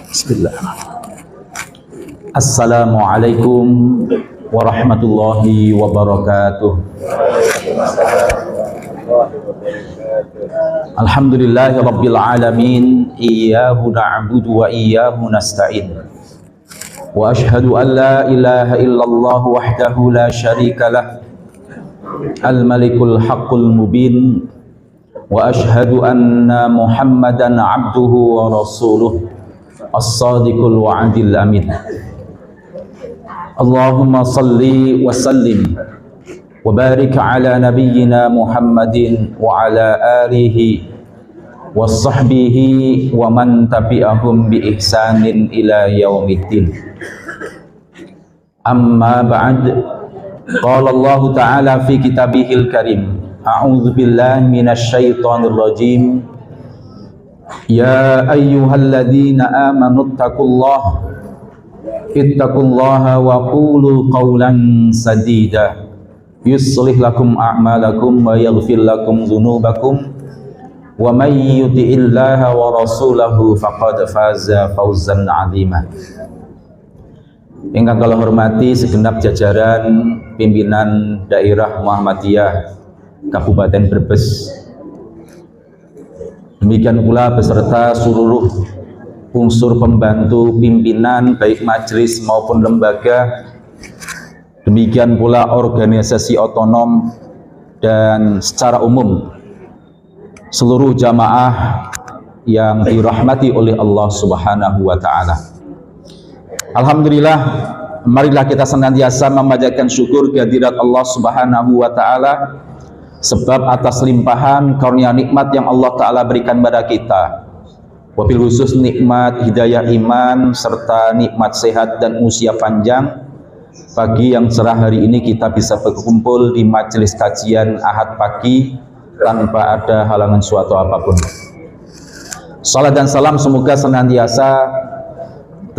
Bismillah. Assalamualaikum warahmatullahi wabarakatuh. Alhamdulillahi rabbil alamin. Iyyahu na'budu wa iyyahu nasta'in. Wa ashhadu an la ilaha illallah wahdahu la syarika lah. Al-malikul haqqul mubin. Wa ashhadu anna Muhammadan abduhu wa rasuluh. As-sadiqul wa'adil amin. Allahumma salli wa sallim wa barik ala nabiyyina Muhammadin wa ala alihi wa sahbihi wa man tabi'ahum bi ihsanin ila yaumiddin. Amma ba'd. Qala Allah ta'ala fi kitabihil karim. A'udzu billahi minasy syaithanir rajim. Ya ayyuhalladzina amanu ittaqullaha wa qulu qawlan sadida yuslih lakum a'malakum wa yaghfir lakum dzunubakum wa may yuti'illaha wa rasulahu faqad faza fawzan 'azima. Ingkang kula hormati segenap jajaran pimpinan daerah Muhammadiyah Kabupaten Brebes, demikian pula beserta seluruh unsur pembantu pimpinan baik majelis maupun lembaga, demikian pula organisasi otonom dan secara umum seluruh jamaah yang dirahmati oleh Allah Subhanahu wa ta'ala. Alhamdulillah, marilah kita senantiasa memanjatkan syukur kehadirat Allah Subhanahu wa ta'ala, sebab atas limpahan karunia nikmat yang Allah Ta'ala berikan pada kita, wabil khusus nikmat hidayah iman serta nikmat sehat dan usia panjang, pagi yang cerah hari ini kita bisa berkumpul di majelis kajian Ahad pagi tanpa ada halangan suatu apapun. Salat dan salam semoga senantiasa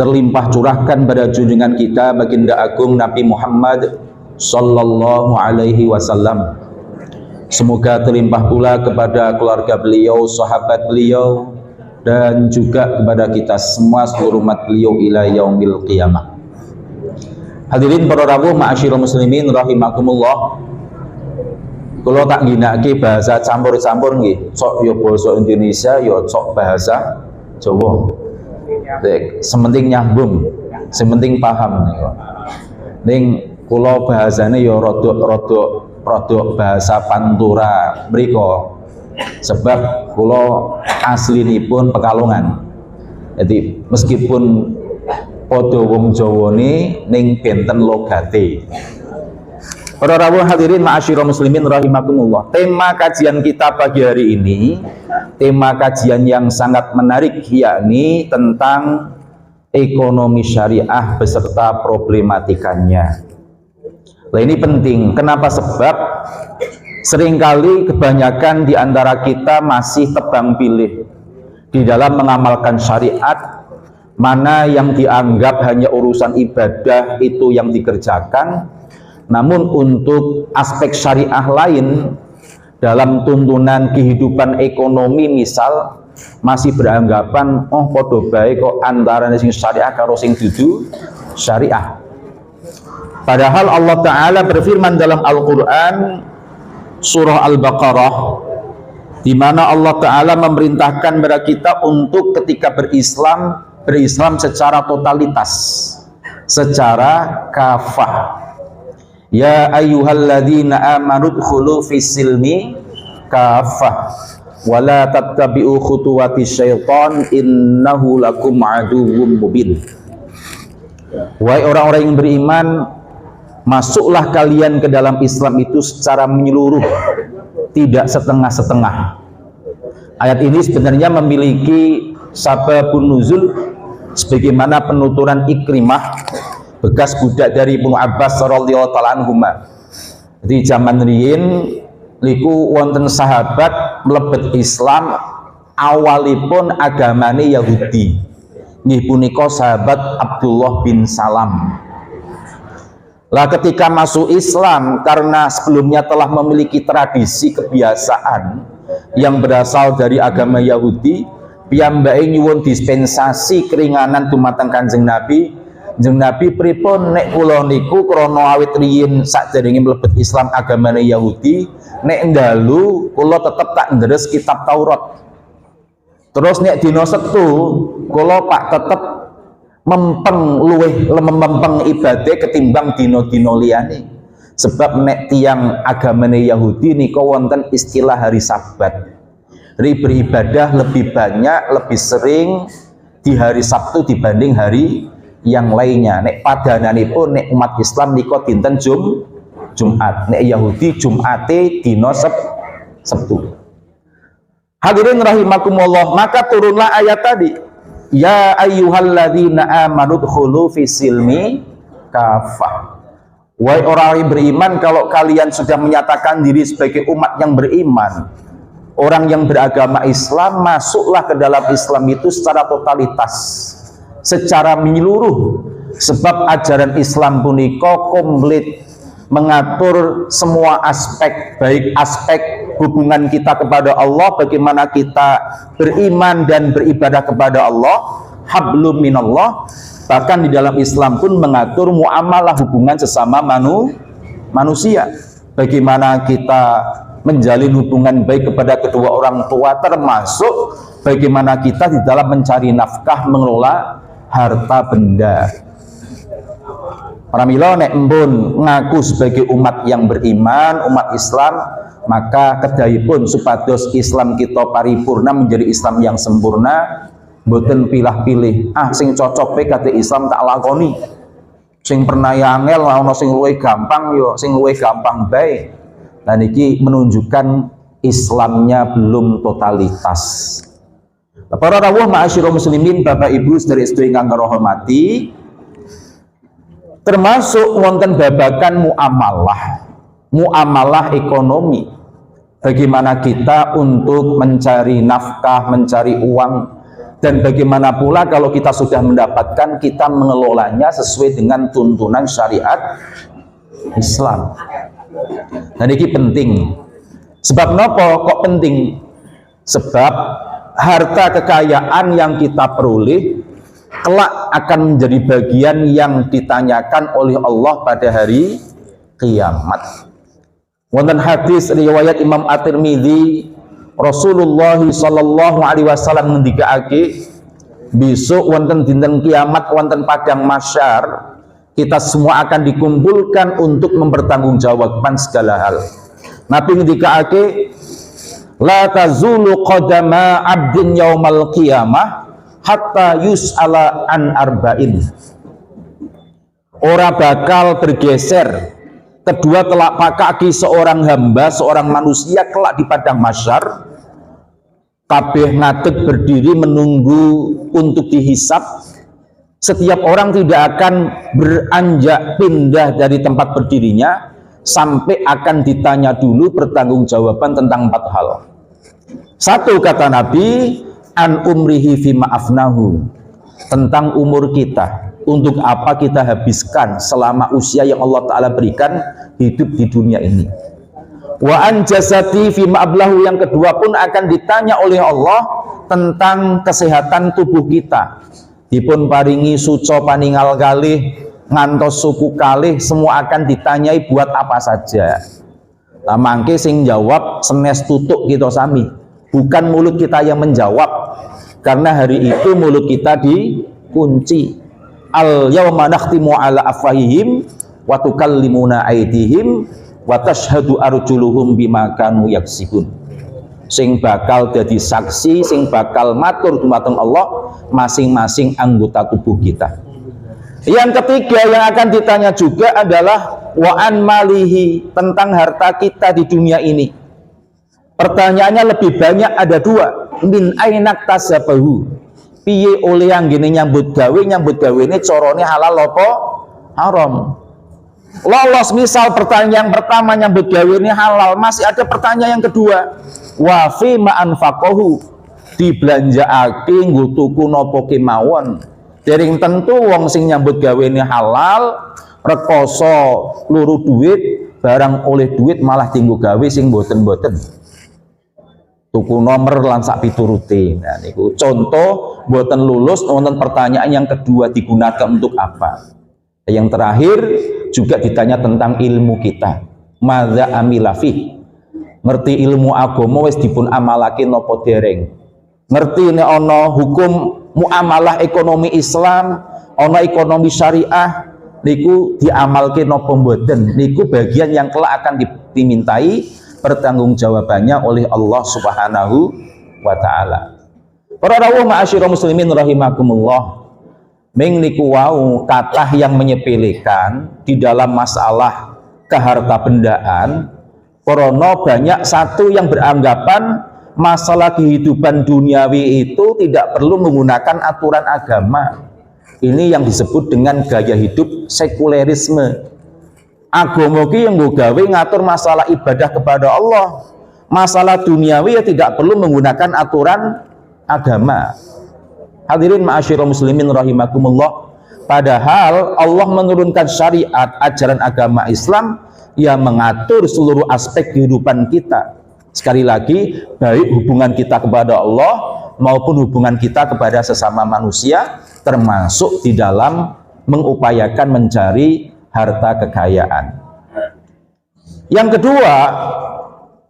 terlimpah curahkan pada junjungan kita baginda agung Nabi Muhammad sallallahu alaihi wasallam. Semoga terlimpah pula kepada keluarga beliau, sahabat beliau, dan juga kepada kita semua seluruh umat beliau ila yaumil qiyamah. Hadirin para rawuh ma'asyiral muslimin rahimakumullah. Kula tak ngginakaké bahasa campur-campur nggih. Sok ya basa Indonesia, ya sok bahasa Jawa. Sementing nyambung, sementing paham niku. Ning kula bahasane ya rada bahasa Pantura mriko, sebab kula aslinipun Pekalongan. Jadi meskipun padha wong Jawane ning benten logate. Para rawuh hadirin ma'asyiral muslimin rahimakumullah. Tema kajian kita pagi hari ini, tema kajian yang sangat menarik, yakni tentang ekonomi syariah beserta problematikanya. Nah, ini penting. Kenapa? Sebab seringkali kebanyakan di antara kita masih tebang pilih di dalam mengamalkan syariat, mana yang dianggap hanya urusan ibadah itu yang dikerjakan, namun untuk aspek syariah lain dalam tuntunan kehidupan ekonomi misal masih beranggapan oh podo bae kok antara sing syariah karo sing dudu syariah. Padahal Allah Ta'ala berfirman dalam Al-Quran surah Al-Baqarah, di mana Allah Ta'ala memerintahkan kepada kita untuk ketika berislam secara totalitas, secara kafah. Ya ayyuhalladzina amanu dkhulu fis-silmi kafah wa la tattabi'u khutuwatis syaitan innahu lakum aduwwum mubin. Wahai orang-orang yang beriman, masuklah kalian ke dalam Islam itu secara menyeluruh, tidak setengah-setengah. Ayat ini sebenarnya memiliki sababun nuzul sebagaimana penuturan Ikrimah, bekas budak dari Ibnu Abbas radhiyallahu ta'ala anhuma. Di zaman riyin niku wonten sahabat mlebet Islam, awalipun agamane Yahudi. Nggih punika sahabat Abdullah bin Salam. Lah ketika masuk Islam, karena sebelumnya telah memiliki tradisi kebiasaan yang berasal dari agama Yahudi, piyambake nyuwun dispensasi keringanan dumateng Kanjeng Nabi. Kanjeng Nabi pripun nek kula niku krana awit riyin sakderenge mlebet Islam agamane Yahudi, nek ndalu kula tetep tak ndres kitab Taurat. Terus nek dina Setu kula pak tetep mempeng luweh mempeng ibadah ketimbang dina-dina liyane. Sebab nek tiang agamane Yahudi nika wonten istilah hari Sabat. Beribadah lebih banyak, lebih sering di hari Sabtu dibanding hari yang lainnya. Nek padananipun nek umat Islam nika dinten Jumat. Nek Yahudi Jumate dina Sabtu. Hadirin rahimakumullah, maka turunlah ayat tadi. Ya ayyuhalladzina amanu dkhulu fisilmi kafah. Wahai orang yang beriman, kalau kalian sudah menyatakan diri sebagai umat yang beriman, orang yang beragama Islam, masuklah ke dalam Islam itu secara totalitas, secara menyeluruh. Sebab ajaran Islam punika komplit, mengatur semua aspek, baik aspek hubungan kita kepada Allah, bagaimana kita beriman dan beribadah kepada Allah, hablum minallah. Bahkan di dalam Islam pun mengatur muamalah hubungan sesama manusia, bagaimana kita menjalin hubungan baik kepada kedua orang tua, termasuk bagaimana kita di dalam mencari nafkah, mengelola harta benda. Pramila nek embun ngaku sebagai umat yang beriman, umat Islam, maka kedahipun supados Islam kita paripurna menjadi Islam yang sempurna, mboten pilah-pilih. Sing cocok pe kate Islam tak lakoni. Sing pernah angel ana sing luwih gampang yo, sing luwih gampang bae. Dan ini menunjukkan Islamnya belum totalitas. Para rawuh ma'asyiral muslimin, Bapak Ibu sedherek ingkang kula hormati, termasuk wonten babakan muamalah ekonomi. Bagaimana kita untuk mencari nafkah, mencari uang, dan bagaimana pula kalau kita sudah mendapatkan, kita mengelolanya sesuai dengan tuntunan syariat Islam. Dan ini penting. Sebab nopo kok penting? Sebab harta kekayaan yang kita peroleh kelak akan menjadi bagian yang ditanyakan oleh Allah pada hari kiamat. Wonten hadis riwayat Imam At-Tirmidzi, Rasulullah sallallahu alaihi wasallam ngendikake, besok wonten dinten kiamat, wonten padang mahsyar, kita semua akan dikumpulkan untuk mempertanggungjawabkan segala hal. Nabi ngendikake, la tazulu qadama 'abdin yaumal qiyamah hatta yus'ala an arba'in. Ora bakal bergeser kedua telapak kaki seorang hamba, seorang manusia kelak di padang mahsyar, kabeh ngadeg berdiri menunggu untuk dihisab. Setiap orang tidak akan beranjak pindah dari tempat berdirinya sampai akan ditanya dulu pertanggungjawaban tentang 4 hal. Satu, kata Nabi, an umrihi fima afnahu, tentang umur kita, untuk apa kita habiskan selama usia yang Allah Ta'ala berikan hidup di dunia ini. Wa an jasati fima ablahu, yang kedua pun akan ditanya oleh Allah tentang kesehatan tubuh kita. Dipun paringi suco paningal kalih ngantos suku kalih, semua akan ditanyai buat apa saja. Nah, mangke sing jawab senes tutuk kita sami, bukan mulut kita yang menjawab, karena hari itu mulut kita dikunci. Al yauma nakhtimu ala afwahihim wa tukallimuna aydihim wa tashhadu arjuluhum bima kanu yaksibun. Sing bakal jadi saksi, sing bakal matur dumateng Allah masing-masing anggota tubuh kita. Yang ketiga yang akan ditanya juga adalah wa an malihi, tentang harta kita di dunia ini. Pertanyaannya lebih banyak, ada 2. Min ainak tasabahu, piye oleh yang gini nyambut gawe ini corone halal apa haram. Lolos misal pertanyaan yang pertama nyambut gawe ini halal, masih ada pertanyaan yang kedua, wa fi ma anfaqahu, dibelanjaake nggo tuku napa kemawon. Dering tentu wong sing nyambut gawe ini halal, rekoso luru duit, barang oleh duit malah tinggu gawe sing boten-boten. tuku nomor lan sak piturute. Nah niku contoh mboten lulus wonten pertanyaan yang kedua digunakan untuk apa. Yang terakhir juga ditanya tentang ilmu kita. Madza amila fi. Ngerti ilmu agama wis dipun amalake napa dereng. Ngerti nek ana hukum muamalah ekonomi Islam, ana ekonomi syariah niku diamalke napa mboten. Niku bagian yang kelak akan dimintai pertanggungjawabannya oleh Allah Subhanahu wa taala. Para rawuh ma'asyiral muslimin rahimakumullah. Ming niku wau kathah yang menyepelekan di dalam masalah keharta bendaan. Karena banyak satu yang beranggapan masalah kehidupan duniawi itu tidak perlu menggunakan aturan agama. Ini yang disebut dengan gaya hidup sekulerisme. Agama ki yang gawe ngatur masalah ibadah kepada Allah. Masalah duniawi ya tidak perlu menggunakan aturan agama. Hadirin ma'asyiral muslimin rahimakumullah. Padahal Allah menurunkan syariat ajaran agama Islam yang mengatur seluruh aspek kehidupan kita. Sekali lagi, baik hubungan kita kepada Allah maupun hubungan kita kepada sesama manusia, termasuk di dalam mengupayakan mencari harta kekayaan. Yang kedua,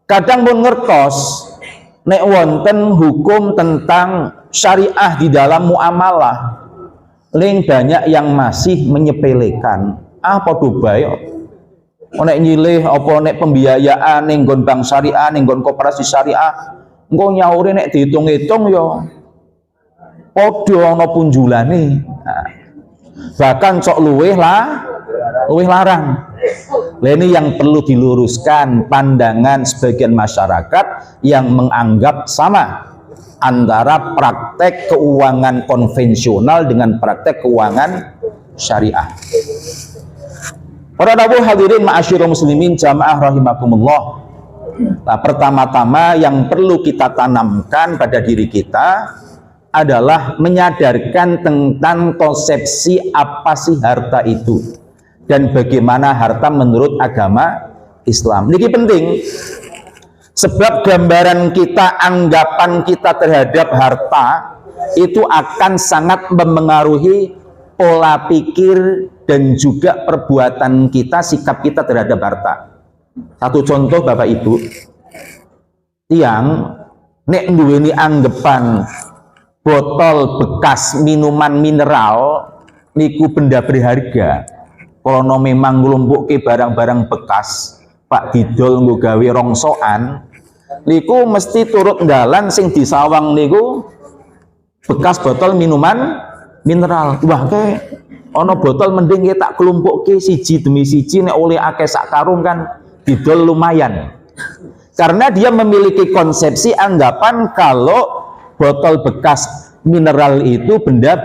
kadang pun ngertos nek wonten hukum tentang syariah di dalam muamalah. Ling banyak yang masih menyepelekan. Apa bae nek nyilih apa nek pembiayaan ning nggon bank syariah, ning nggon koperasi syariah, engko nyaure nek dihitung-hitung ya padha ana punjulane. Nah, bahkan sok luweh larang. Ini yang perlu diluruskan pandangan sebagian masyarakat yang menganggap sama antara praktek keuangan konvensional dengan praktek keuangan syariah. Para rawuh hadirin ma'asyiral muslimin jamaah rahimakumullah. Nah, pertama-tama yang perlu kita tanamkan pada diri kita adalah menyadarkan tentang konsepsi apa sih harta itu dan bagaimana harta menurut agama Islam. Ini penting sebab gambaran kita, anggapan kita terhadap harta itu akan sangat memengaruhi pola pikir dan juga perbuatan kita, sikap kita terhadap harta. Satu contoh Bapak Ibu, yang nek duweni anggapan botol bekas minuman mineral niku benda berharga. Kalau memang nglumpukke barang-barang bekas, Pak didol nggo gawe rongsokan, niku mesti turut ndalan sing disawang niku bekas botol minuman mineral. Wah ke ana botol mending tak kelumpukke siji demi siji, nek oleh akeh sak karung kan didol lumayan. Karena dia memiliki konsepsi anggapan kalau botol bekas mineral itu benda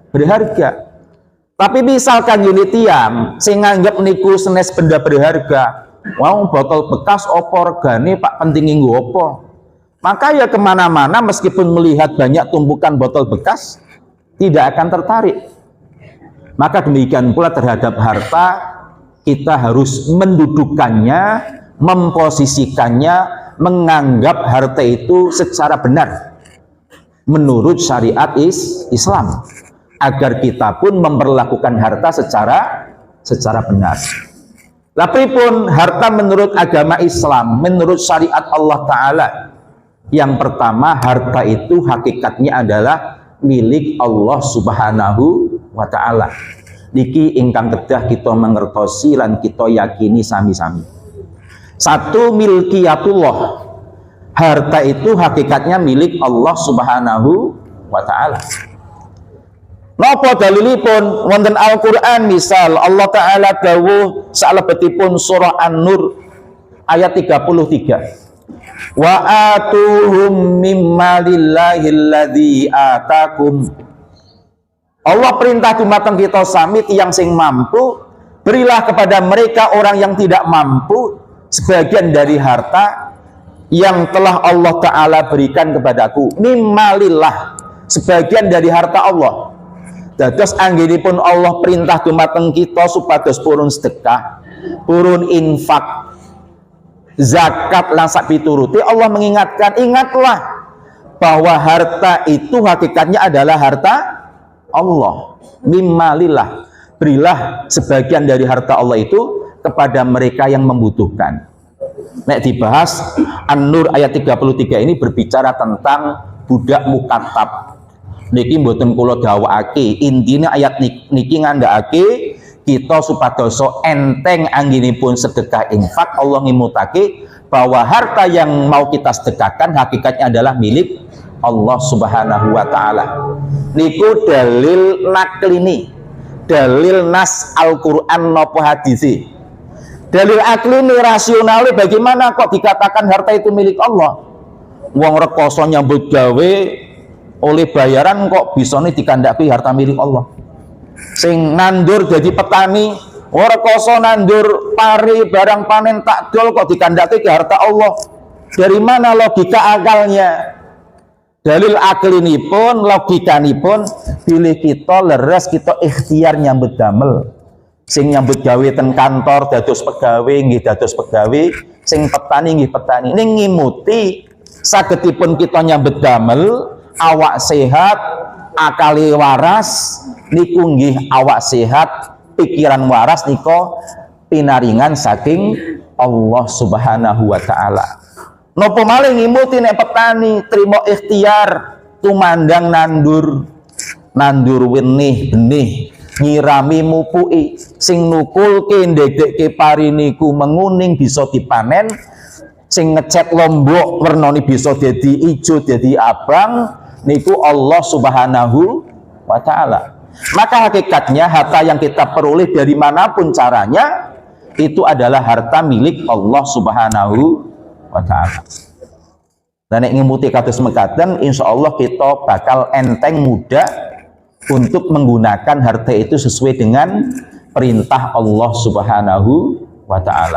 berharga. Tapi misalkan unit tiang sing nganggep niku senes benda berharga, wow botol bekas opo regane Pak penting nggo opo, maka ya kemana-mana meskipun melihat banyak tumpukan botol bekas tidak akan tertarik. Maka demikian pula terhadap harta, kita harus mendudukannya, memposisikannya, menganggap harta itu secara benar menurut syariat Islam, agar kita pun memperlakukan harta secara benar. Tapi pun harta menurut agama Islam, menurut syariat Allah Ta'ala, yang pertama harta itu hakikatnya adalah milik Allah Subhanahu wa Ta'ala. Niki ingkang kedah kita mengertosi lan kita yakini sami-sami. Satu, milkiyatullah. Harta itu hakikatnya milik Allah Subhanahu wa Ta'ala. Napa dalilipun? Wonten Al-Qur'an misal Allah Ta'ala dawuh salebetipun surah An-Nur ayat 33. Wa atuhum mimma lillahi alladzi atakum. Allah perintah dumateng kita sami tiyang sing mampu, berilah kepada mereka orang yang tidak mampu sebagian dari harta yang telah Allah Ta'ala berikan kepadaku. Mimma lillah, sebagian dari harta Allah. Dados anggenipun Allah perintah dumateng kita supados purun sedekah, purun infak. zakat lan sak pituruti, Allah mengingatkan, ingatlah bahwa harta itu hakikatnya adalah harta Allah. Mimmalillah, berilah sebagian dari harta Allah itu kepada mereka yang membutuhkan. Nek dibahas An-Nur ayat 33 ini berbicara tentang budak mukatab. Niki mboten kula dawuhake, intine ayat niki ngandhakake kita supadoso enteng anggenipun sedekah infak. Allah ngimutake bahwa harta yang mau kita sedekahkan hakikatnya adalah milik Allah Subhanahu wa taala. Niku dalil naklini, dalil nas Al-Qur'an napa hadisi. Dalil aklini rasional, bagaimana kok dikatakan harta itu milik Allah? Wong rekoso nyambut gawe oleh bayaran kok bisa nih dikandaki harta milik Allah. Sing nandur jadi petani, ora koso nandur pari barang panen takdol kok dikandaki ke harta Allah. Dari mana logika akalnya? Dalil aklinipun, logikanipun, pilih kita leres kita ikhtiar nyambut damel. Sing nyambut gawe ten kantor dados pegawai nggih dados pegawai, sing petani nggih petani. Ning ngimuti sagedipun kita nyambut damel, awak sehat, akali waras, niku nggih awak sehat, pikiran waras niko pinaringan saking Allah Subhanahu wa taala. Napa malih ngimuti nek petani trimo ikhtiar tumandang nandur benih nyirami mupuki, sing nukulke ndedekke pari niku menguning bisa dipanen, sing ngecat lombok wernane bisa dadi ijo dadi abang, niku Allah Subhanahu wa taala. Maka hakikatnya harta yang kita peroleh dari manapun caranya itu adalah harta milik Allah Subhanahu wa taala. Dan nek ngemuti kados mekaten, insyaallah kita bakal enteng mudah untuk menggunakan harta itu sesuai dengan perintah Allah Subhanahu wa taala.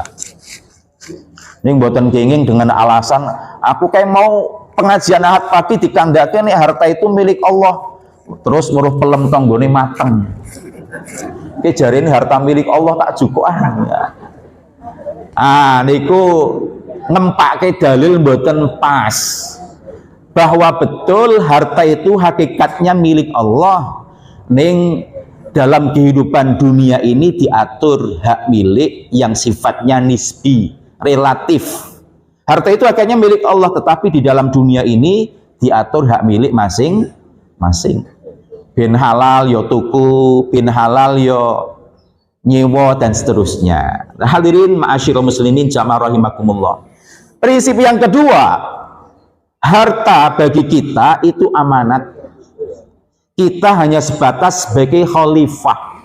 Ini mboten kenging dengan alasan aku kayak mau pengajian Ahad pagi dikandake nih harta itu milik Allah. Terus muruh pelem tanggone mateng. Ki jarene harta milik Allah tak cukup niku ngempake dalil mboten pas. Bahwa betul harta itu hakikatnya milik Allah. Ning dalam kehidupan dunia ini diatur hak milik yang sifatnya nisbi, relatif. Harta itu hakikatnya milik Allah, tetapi di dalam dunia ini diatur hak milik masing-masing. Bin halal yo tuku, bin halal yo nyewa dan seterusnya. Hadirin ma'asyiral muslimin jamaah rahimakumullah. Prinsip yang kedua, harta bagi kita itu amanat. Kita hanya sebatas sebagai khalifah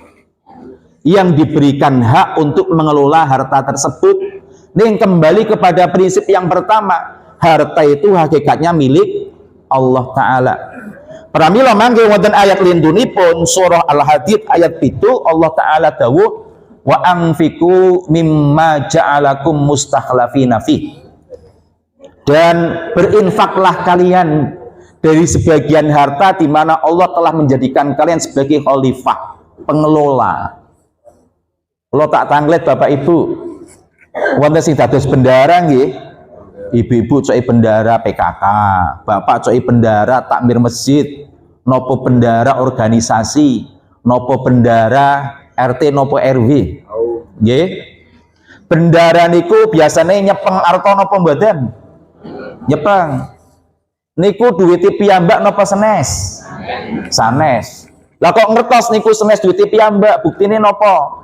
yang diberikan hak untuk mengelola harta tersebut. Ini kembali kepada prinsip yang pertama, harta itu hakikatnya milik Allah Ta'ala. Pramila mangke wonten ayat lindunipun surah Al-Hadid ayat 7, Allah Ta'ala dawuh wa anfiqu mimma ja'alakum mustakhlafina fi. Dan berinfaklah kalian dari sebagian harta di mana Allah telah menjadikan kalian sebagai khalifah, pengelola. Kalau tak tanglet Bapak Ibu, wonten sing dados bendara nggih. Ibu-ibu coki bendara PKK, bapak coki bendara takmir masjid, nopo bendara organisasi, nopo bendara RT nopo RW. Nggih. Bendara niku biasanya nyepeng arta napa mboten? Nyepeng. Niku duwite piyambak napa senes? Sanes. Lah kok ngertos niku senes duwite piyambak, buktine napa?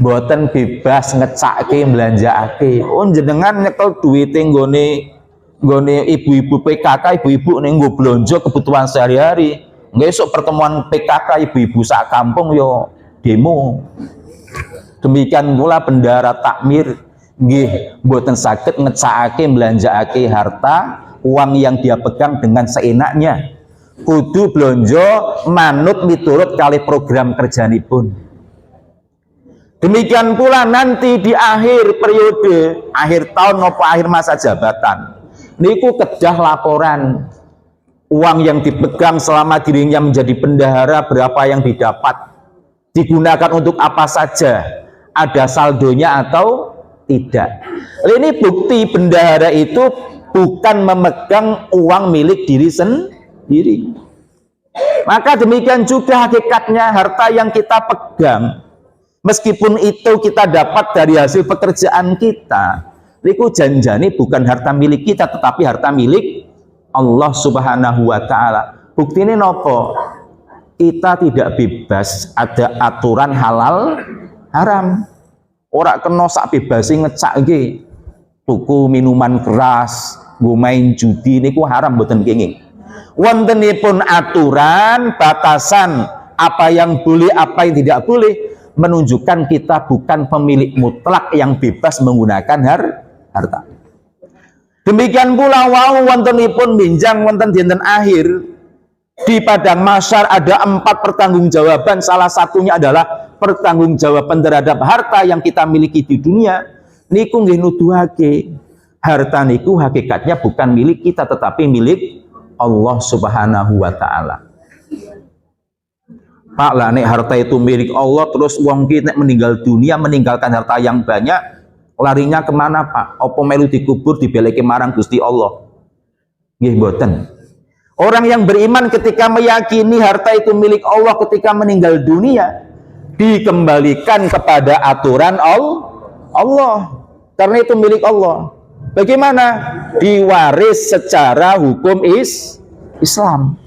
Mboten bebas ngecake belanjaake. Oh jenengan nyekel duwite nggone ibu-ibu PKK, ibu-ibu ning nggo blonjo kebutuhan sehari-hari. Nggih esuk pertemuan PKK ibu-ibu sak kampung yo demo. Demikian pula bendara takmir nggih mboten saged ngecakake belanjaake harta uang yang dia pegang dengan seenaknya. Kudu blonjo manut miturut kali program kerjanipun. Demikian pula nanti di akhir periode, akhir tahun maupun akhir masa jabatan, niku kedah laporan uang yang dipegang selama dirinya menjadi bendahara, berapa yang didapat, digunakan untuk apa saja, ada saldonya atau Tidak. Ini bukti bendahara itu bukan memegang uang milik diri sendiri. Maka demikian juga hakikatnya harta yang kita pegang, meskipun itu kita dapat dari hasil pekerjaan kita, itu janjane bukan harta milik kita, tetapi harta milik Allah Subhanahu wa Ta'ala. Bukti ini nopo? Kita tidak bebas, ada aturan halal haram. Ora kena sak bebasi ngecak nggih. Tuku minuman keras, nggo main judi niku haram mboten kenging. Wontenipun aturan, batasan apa yang boleh, apa yang tidak boleh, menunjukkan kita bukan pemilik mutlak yang bebas menggunakan harta. Demikian pula wau wontenipun minjang wonten dinten akhir, di padang mahsyar ada 4 pertanggungjawaban. Salah satunya adalah pertanggungjawaban terhadap harta yang kita miliki di dunia. Niku nggih nuduhake harta niku hakikatnya bukan milik kita, tetapi milik Allah Subhanahu wa Ta'ala. Pak lah, nek harta itu milik Allah, terus wong ki nek meninggal dunia meninggalkan harta yang banyak, larinya kemana Pak? Apa melu dikubur dibeleke marang Gusti Allah? Nggih mboten. Orang yang beriman ketika meyakini harta itu milik Allah ketika meninggal dunia, dikembalikan kepada aturan Allah. Karena itu milik Allah. Bagaimana? Diwaris secara hukum Islam.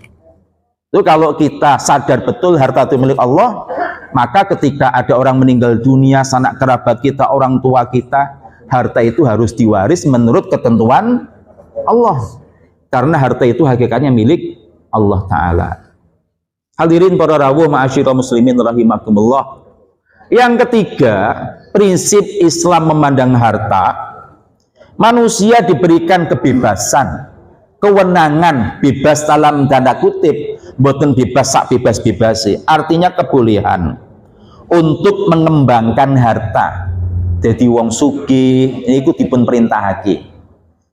Itu kalau kita sadar betul harta itu milik Allah, maka ketika ada orang meninggal dunia, sanak kerabat kita, orang tua kita, harta itu harus diwaris menurut ketentuan Allah. Karena harta itu hakikatnya milik Allah Ta'ala. Hadirin para rawuh ma'asyiral muslimin rahimakumullah. Yang ketiga, prinsip Islam memandang harta, manusia diberikan kebebasan, kewenangan, bebas dalam tanda kutip, boten bebas sak bebas-bebas, artinya kebolehan untuk mengembangkan harta. Jadi wong sugih niku dipun perintahake.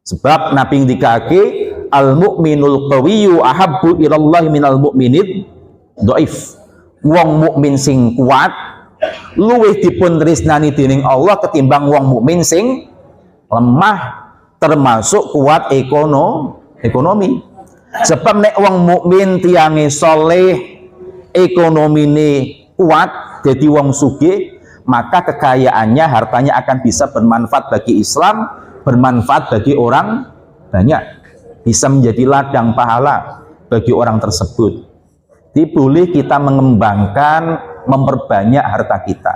Sebab Nabi ngendikake al-mu'minul qawiyyu ahabbu ilallahi minal mu'minid dhaif. Wong mukmin sing kuat luwih dipun tresnani dening Allah ketimbang wong mukmin sing lemah, termasuk kuat ekonomi. Sebab nek wong mukmin tiange soleh, ekonomine kuat, jadi wong sugih, maka kekayaannya, hartanya akan bisa bermanfaat bagi Islam, bermanfaat bagi orang banyak, bisa menjadi ladang pahala bagi orang tersebut. Jadi boleh kita mengembangkan, memperbanyak harta kita.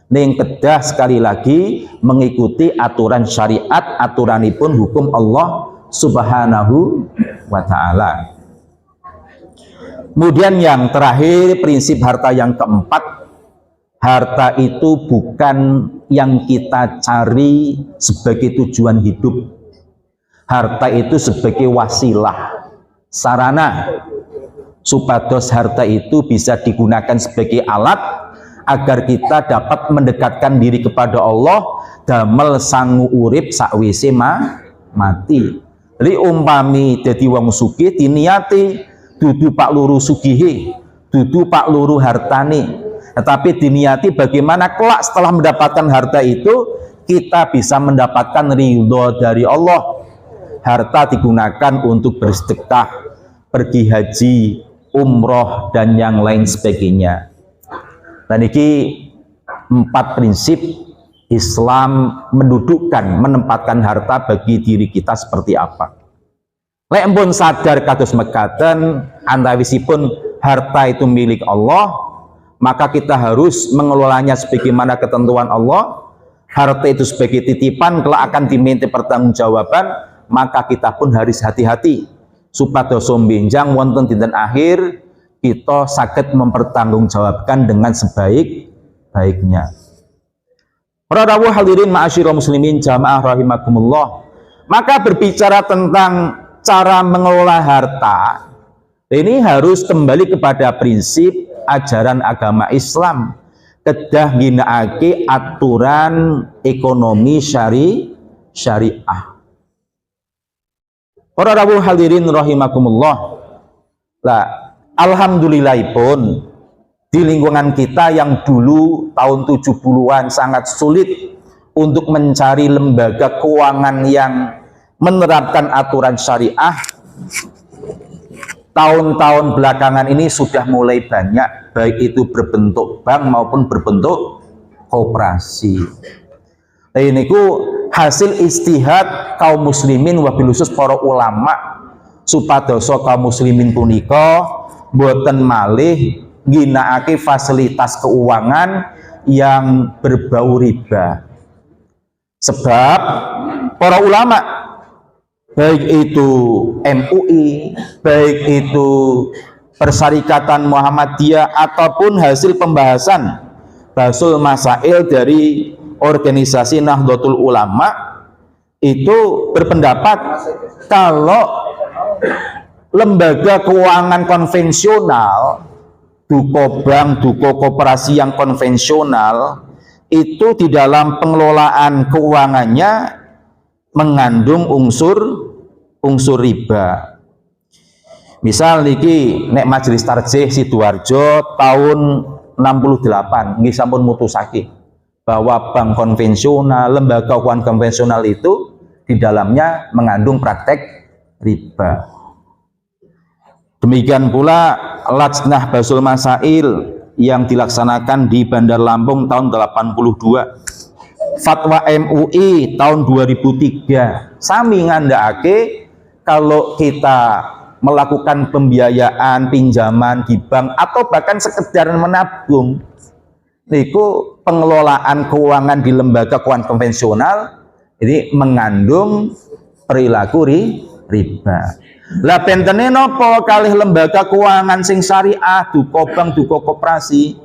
Ning kedah sekali lagi mengikuti aturan syariat, aturanipun hukum Allah Subhanahu wa Ta'ala. Kemudian yang terakhir, prinsip harta yang keempat, harta itu bukan yang kita cari sebagai tujuan hidup. Harta itu sebagai wasilah, sarana, supados harta itu bisa digunakan sebagai alat agar kita dapat mendekatkan diri kepada Allah, damel sangu urip sakwise mati. Li umpami dadi wong sugih diniati dudu pak luru sugihe, dudu pak luru hartane, tetapi diniati bagaimana kelak setelah mendapatkan harta itu kita bisa mendapatkan ridho dari Allah. Harta digunakan untuk bersedekah, pergi haji, umroh, dan yang lain sebagainya. Dan ini 4 prinsip Islam mendudukkan, menempatkan harta bagi diri kita seperti apa. Lek pun sadar kados mekaten antawisipun harta itu milik Allah, maka kita harus mengelolanya sebagaimana ketentuan Allah. Harta itu sebagai titipan kelak akan diminta pertanggungjawaban, maka kita pun harus hati-hati supados benjang wonten dinten akhir kita saged mempertanggungjawabkan dengan sebaik-baiknya. Para rawuh hadirin ma'asyiral muslimin jamaah rahimakumullah. Maka berbicara tentang cara mengelola harta, ini harus kembali kepada prinsip ajaran agama Islam, kedah ngginakake aturan ekonomi syariah. Para rawuh hadirin rahimakumullah. Lah, alhamdulillahipun di lingkungan kita yang dulu tahun 70-an sangat sulit untuk mencari lembaga keuangan yang menerapkan aturan syariah, tahun-tahun belakangan ini sudah mulai banyak, baik itu berbentuk bank maupun berbentuk koperasi. Ini ku hasil istihad kaum muslimin wabil khusus para ulama supados kaum muslimin punika boten malih ngginakake fasilitas keuangan yang berbau riba. Sebab para ulama, baik itu MUI, baik itu Persyarikatan Muhammadiyah ataupun hasil pembahasan Basul Masail dari organisasi Nahdlatul Ulama, itu berpendapat kalau lembaga keuangan konvensional, duko bank, duko koperasi yang konvensional, itu di dalam pengelolaan keuangannya mengandung unsur riba. Misal niki nek Majelis Tarjih Sidoarjo tahun 68 nggih sampun mutusake bahwa bank konvensional, lembaga keuangan konvensional itu di dalamnya mengandung praktek riba. Demikian pula Lajnah Basul Masail yang dilaksanakan di Bandar Lampung tahun 82, Fatwa MUI tahun 2003 sami ngandhakake kalau kita melakukan pembiayaan pinjaman di bank atau bahkan sekedar menabung niku pengelolaan keuangan di lembaga keuangan konvensional ini mengandung perilaku riba. Lah bentene napa kalih lembaga keuangan sing syariah, duko bank, duko koperasi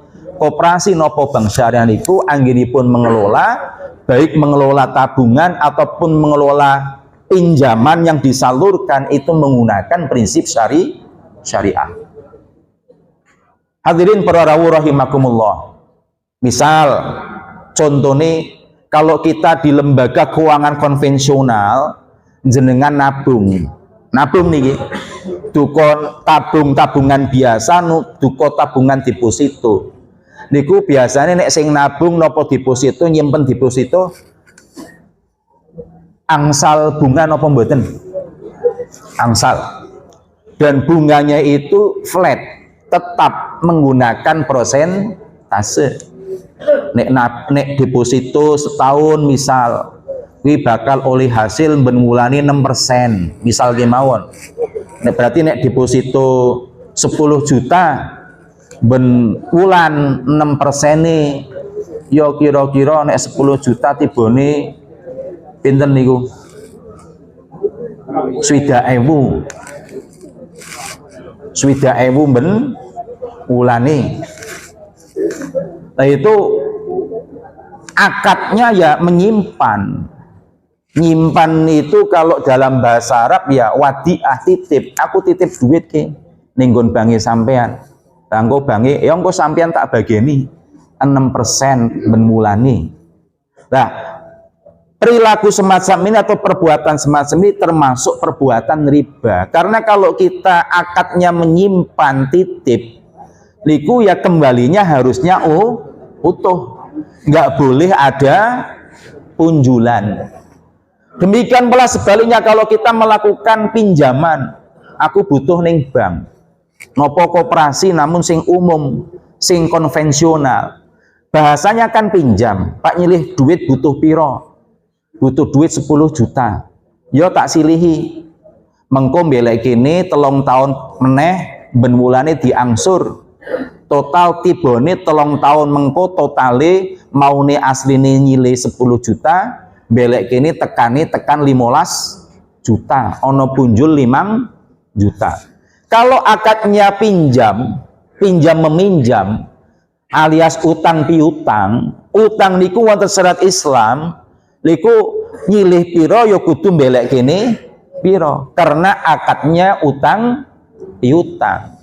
napa bank syariah niku anggenipun mengelola, baik mengelola tabungan ataupun mengelola pinjaman yang disalurkan itu menggunakan prinsip syariah. Hadirin para rawuh rahimakumullah. Misal contohnya kalau kita di lembaga keuangan konvensional jenengan nabung niki duko tabungan biasa, duko tabungan deposito niku biasanya nek sing nabung nopo deposito nyimpen deposito angsal bunga nopo mboten angsal, dan bunganya itu flat, tetap menggunakan persentase. Nek deposito setahun misal ini bakal oleh hasil benwulani 6%, misal kemawon. Berarti nek deposito 10 juta ben wulan 6% nih, yo kira-kira nek 10 juta tibone pinten niku? 20.000 ben wulane. Nah itu akadnya ya menyimpan itu kalau dalam bahasa Arab ya wadiah, titip. Aku titip duit ke ninggon bangi sampean. Engko bangi ya engko sampean tak bageni 6% ben mulani. Nah, perilaku semacam ini atau perbuatan semacam ini termasuk perbuatan riba. Karena kalau kita akadnya menyimpan titip, niku ya kembalinya harusnya utuh. Nggak boleh ada punjulan. Demikian pula sebaliknya kalau kita melakukan pinjaman, aku butuh ning bank, nopo koperasi namun sing umum, sing konvensional. Bahasanya kan pinjam, Pak nyilih duit butuh piro? Butuh duit 10 juta. Yo tak silihi. Mengko mbelek kene 3 tahun meneh ben wulane diangsur. Total tibone 3 tahun mengko totale maune asline nyilih 10 juta. Belek kini tekan 15 juta, ono punjul 5 juta. Kalau akadnya pinjam meminjam alias utang piutang, utang niku wonten syarat Islam niku nyilih piro ya kudu belek kini piro, karena akadnya utang piutang.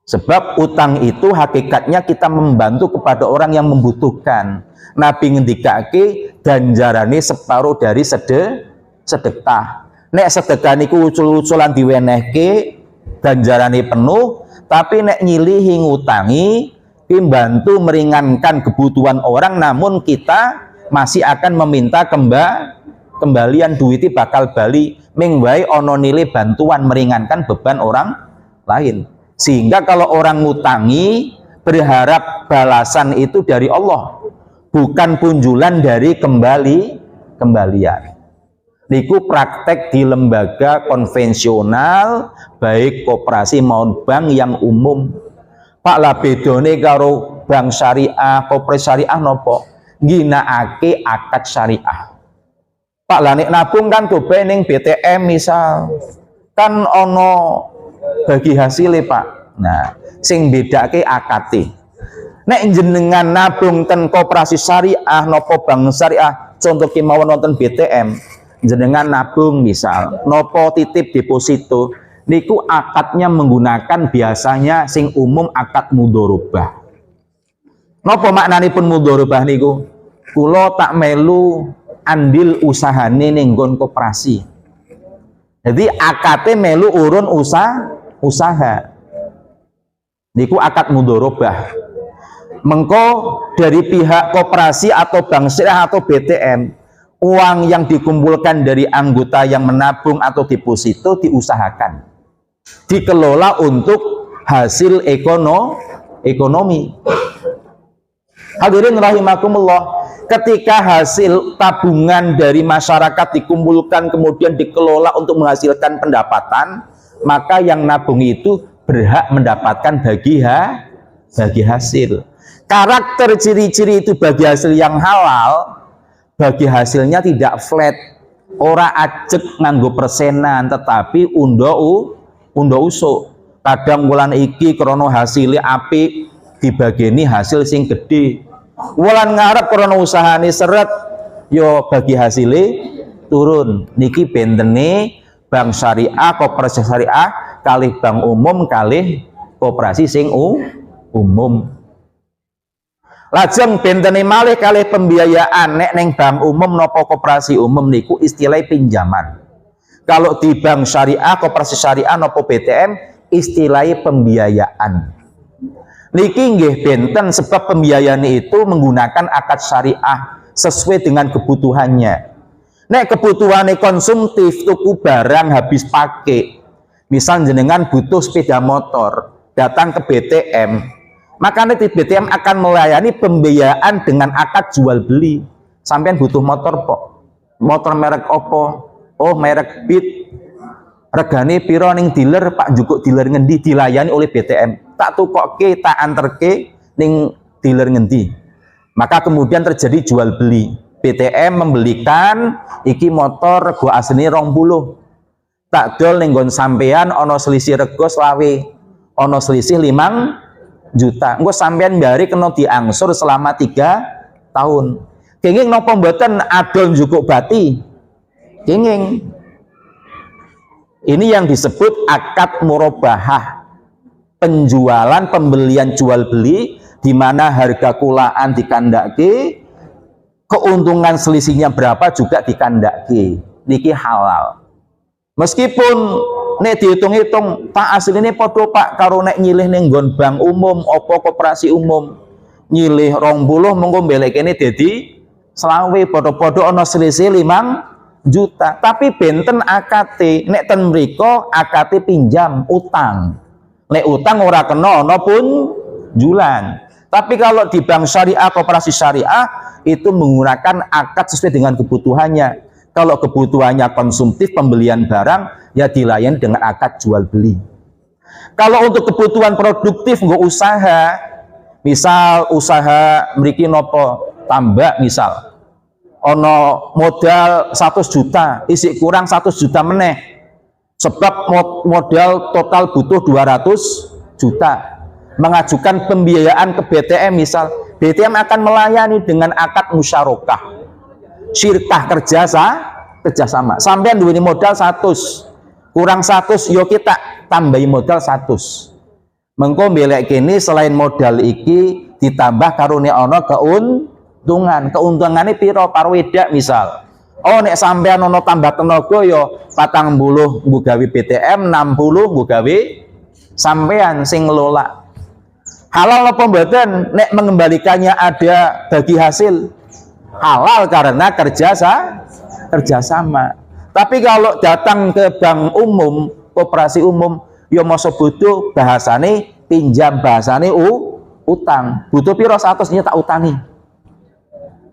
Sebab utang itu hakikatnya kita membantu kepada orang yang membutuhkan. Nabi ngendikake ganjarane separuh dari sedekah. Nek sedekah niku ucul-uculan diwenehke ganjarane penuh, tapi nek nyilihi ngutangi ki mbantu meringankan kebutuhan orang namun kita masih akan meminta kembalian duitnya bakal bali mingwai ono nilai bantuan meringankan beban orang lain. Sehingga kalau orang ngutangi berharap balasan itu dari Allah, bukan punjulan dari kembalian. Niku praktek di lembaga konvensional baik koperasi maupun bank yang umum. Pak lah bedone karo bank syariah, koperasi syariah nopo? Ginakake akad syariah. Pak lah nek nabung kan coba ning BTM misal. Kan ono bagi hasilnya Pak. Nah, sing bedake akate. Nek jenengan nabung ten koperasi syariah nopo bank syariah, contoh kemawon wonten BTM, jenengan nabung misal, nopo titip deposito, niku akadnya menggunakan biasanya sing umum akad mudharabah. Nopo maknanipun mudharabah niku? Kula tak melu andil usahane ning nggon koperasi. Jadi akate melu urun usaha. Niku akad mudharabah. Mengko dari pihak koperasi atau bank syariah atau BTM, uang yang dikumpulkan dari anggota yang menabung atau deposito diusahakan, dikelola untuk hasil ekonomi. Hadirin rahimakumullah, ketika hasil tabungan dari masyarakat dikumpulkan kemudian dikelola untuk menghasilkan pendapatan, maka yang nabung itu berhak mendapatkan bagi hasil. Karakter ciri-ciri itu bagi hasil yang halal, bagi hasilnya tidak flat, ora acek nganggo persenan, tetapi undo usuk. Kadang wulan iki krono hasilnya apik dibageni hasil sing gede. Wulan ngarep krono usahane seret, yo bagi hasilnya turun. Niki bentene bank syariah, koperasi syariah, kalih bank umum, kalih koperasi sing umum. Lajeng bentene malih kalih pembiayaan nek neng bank umum nopo koperasi umum niku istilah pinjaman. Kalau di bank syariah, koperasi syariah nopo BTM istilah pembiayaan. Niki nggih benten sebab pembiayaan itu menggunakan akad syariah sesuai dengan kebutuhannya. Nek kebutuhannya konsumtif, tuku barang habis pakai, misal jenengan butuh sepeda motor, datang ke BTM, maka nanti BTM akan melayani pembiayaan dengan akad jual beli. Sampean butuh motor kok, motor merek opo? Oh merek Beat. Regane piro ning dealer, Pak Jukuk dealer ngendi, dilayani oleh BTM. Tak tukokke, tak anterke ning dealer ngendi. Maka kemudian terjadi jual beli. BTM membelikan iki motor rego asline 20. Tak dol ning nggon sampean ana selisih rego selawe, ana selisih 5 juta. Engko sampean mbari kena diangsur selama 3 tahun. Kenging napa mboten adol njukuk bati? Kenging. Ini yang disebut akad murabahah. Penjualan, pembelian jual beli di mana harga kulaan dikandake, keuntungan selisihnya berapa juga dikandake. Niki halal. Meskipun nek dihitung-hitung Pak asline padha Pak karo nek nyilih ning nggon bank umum apa koperasi umum. Nyilih 20 mengko mbelekene dadi 20 padha-padha ana selisih 5 juta. Tapi benten AKT, nek ten mriko AKT pinjam utang. Nek utang ora kena ana pun julan. Tapi kalau di bank syariah, koperasi syariah itu menggunakan akad sesuai dengan kebutuhannya. Kalau kebutuhannya konsumtif, pembelian barang, ya dilayani dengan akad jual beli. Kalau untuk kebutuhan produktif, nggak usaha, misal usaha mriki nopo tambak misal, ono modal 100 juta, isi kurang 100 juta meneh. Sebab modal total butuh 200 juta. Mengajukan pembiayaan ke BTM misal, BTM akan melayani dengan akad musyarakah, syirkah kerjasama. Sampean duweni modal 100, kurang 100, yo kita tambahi modal 100. Mengko mbelek kene selain modal iki ditambah karone ana keuntungan. Keuntungannya piro parwedak misal. Oh nek sampean ana tambah tenaga yo 40 nggo gawe BTM, 60 nggo gawe sampean sing ngelola. Halal apa mboten nek mengembalikannya ada bagi hasil? halal karena kerjasama. Tapi kalau datang ke bank umum, koperasi umum, ya masa butuh bahasane pinjam, bahasane utang. Butuh piro 100 tak utangi.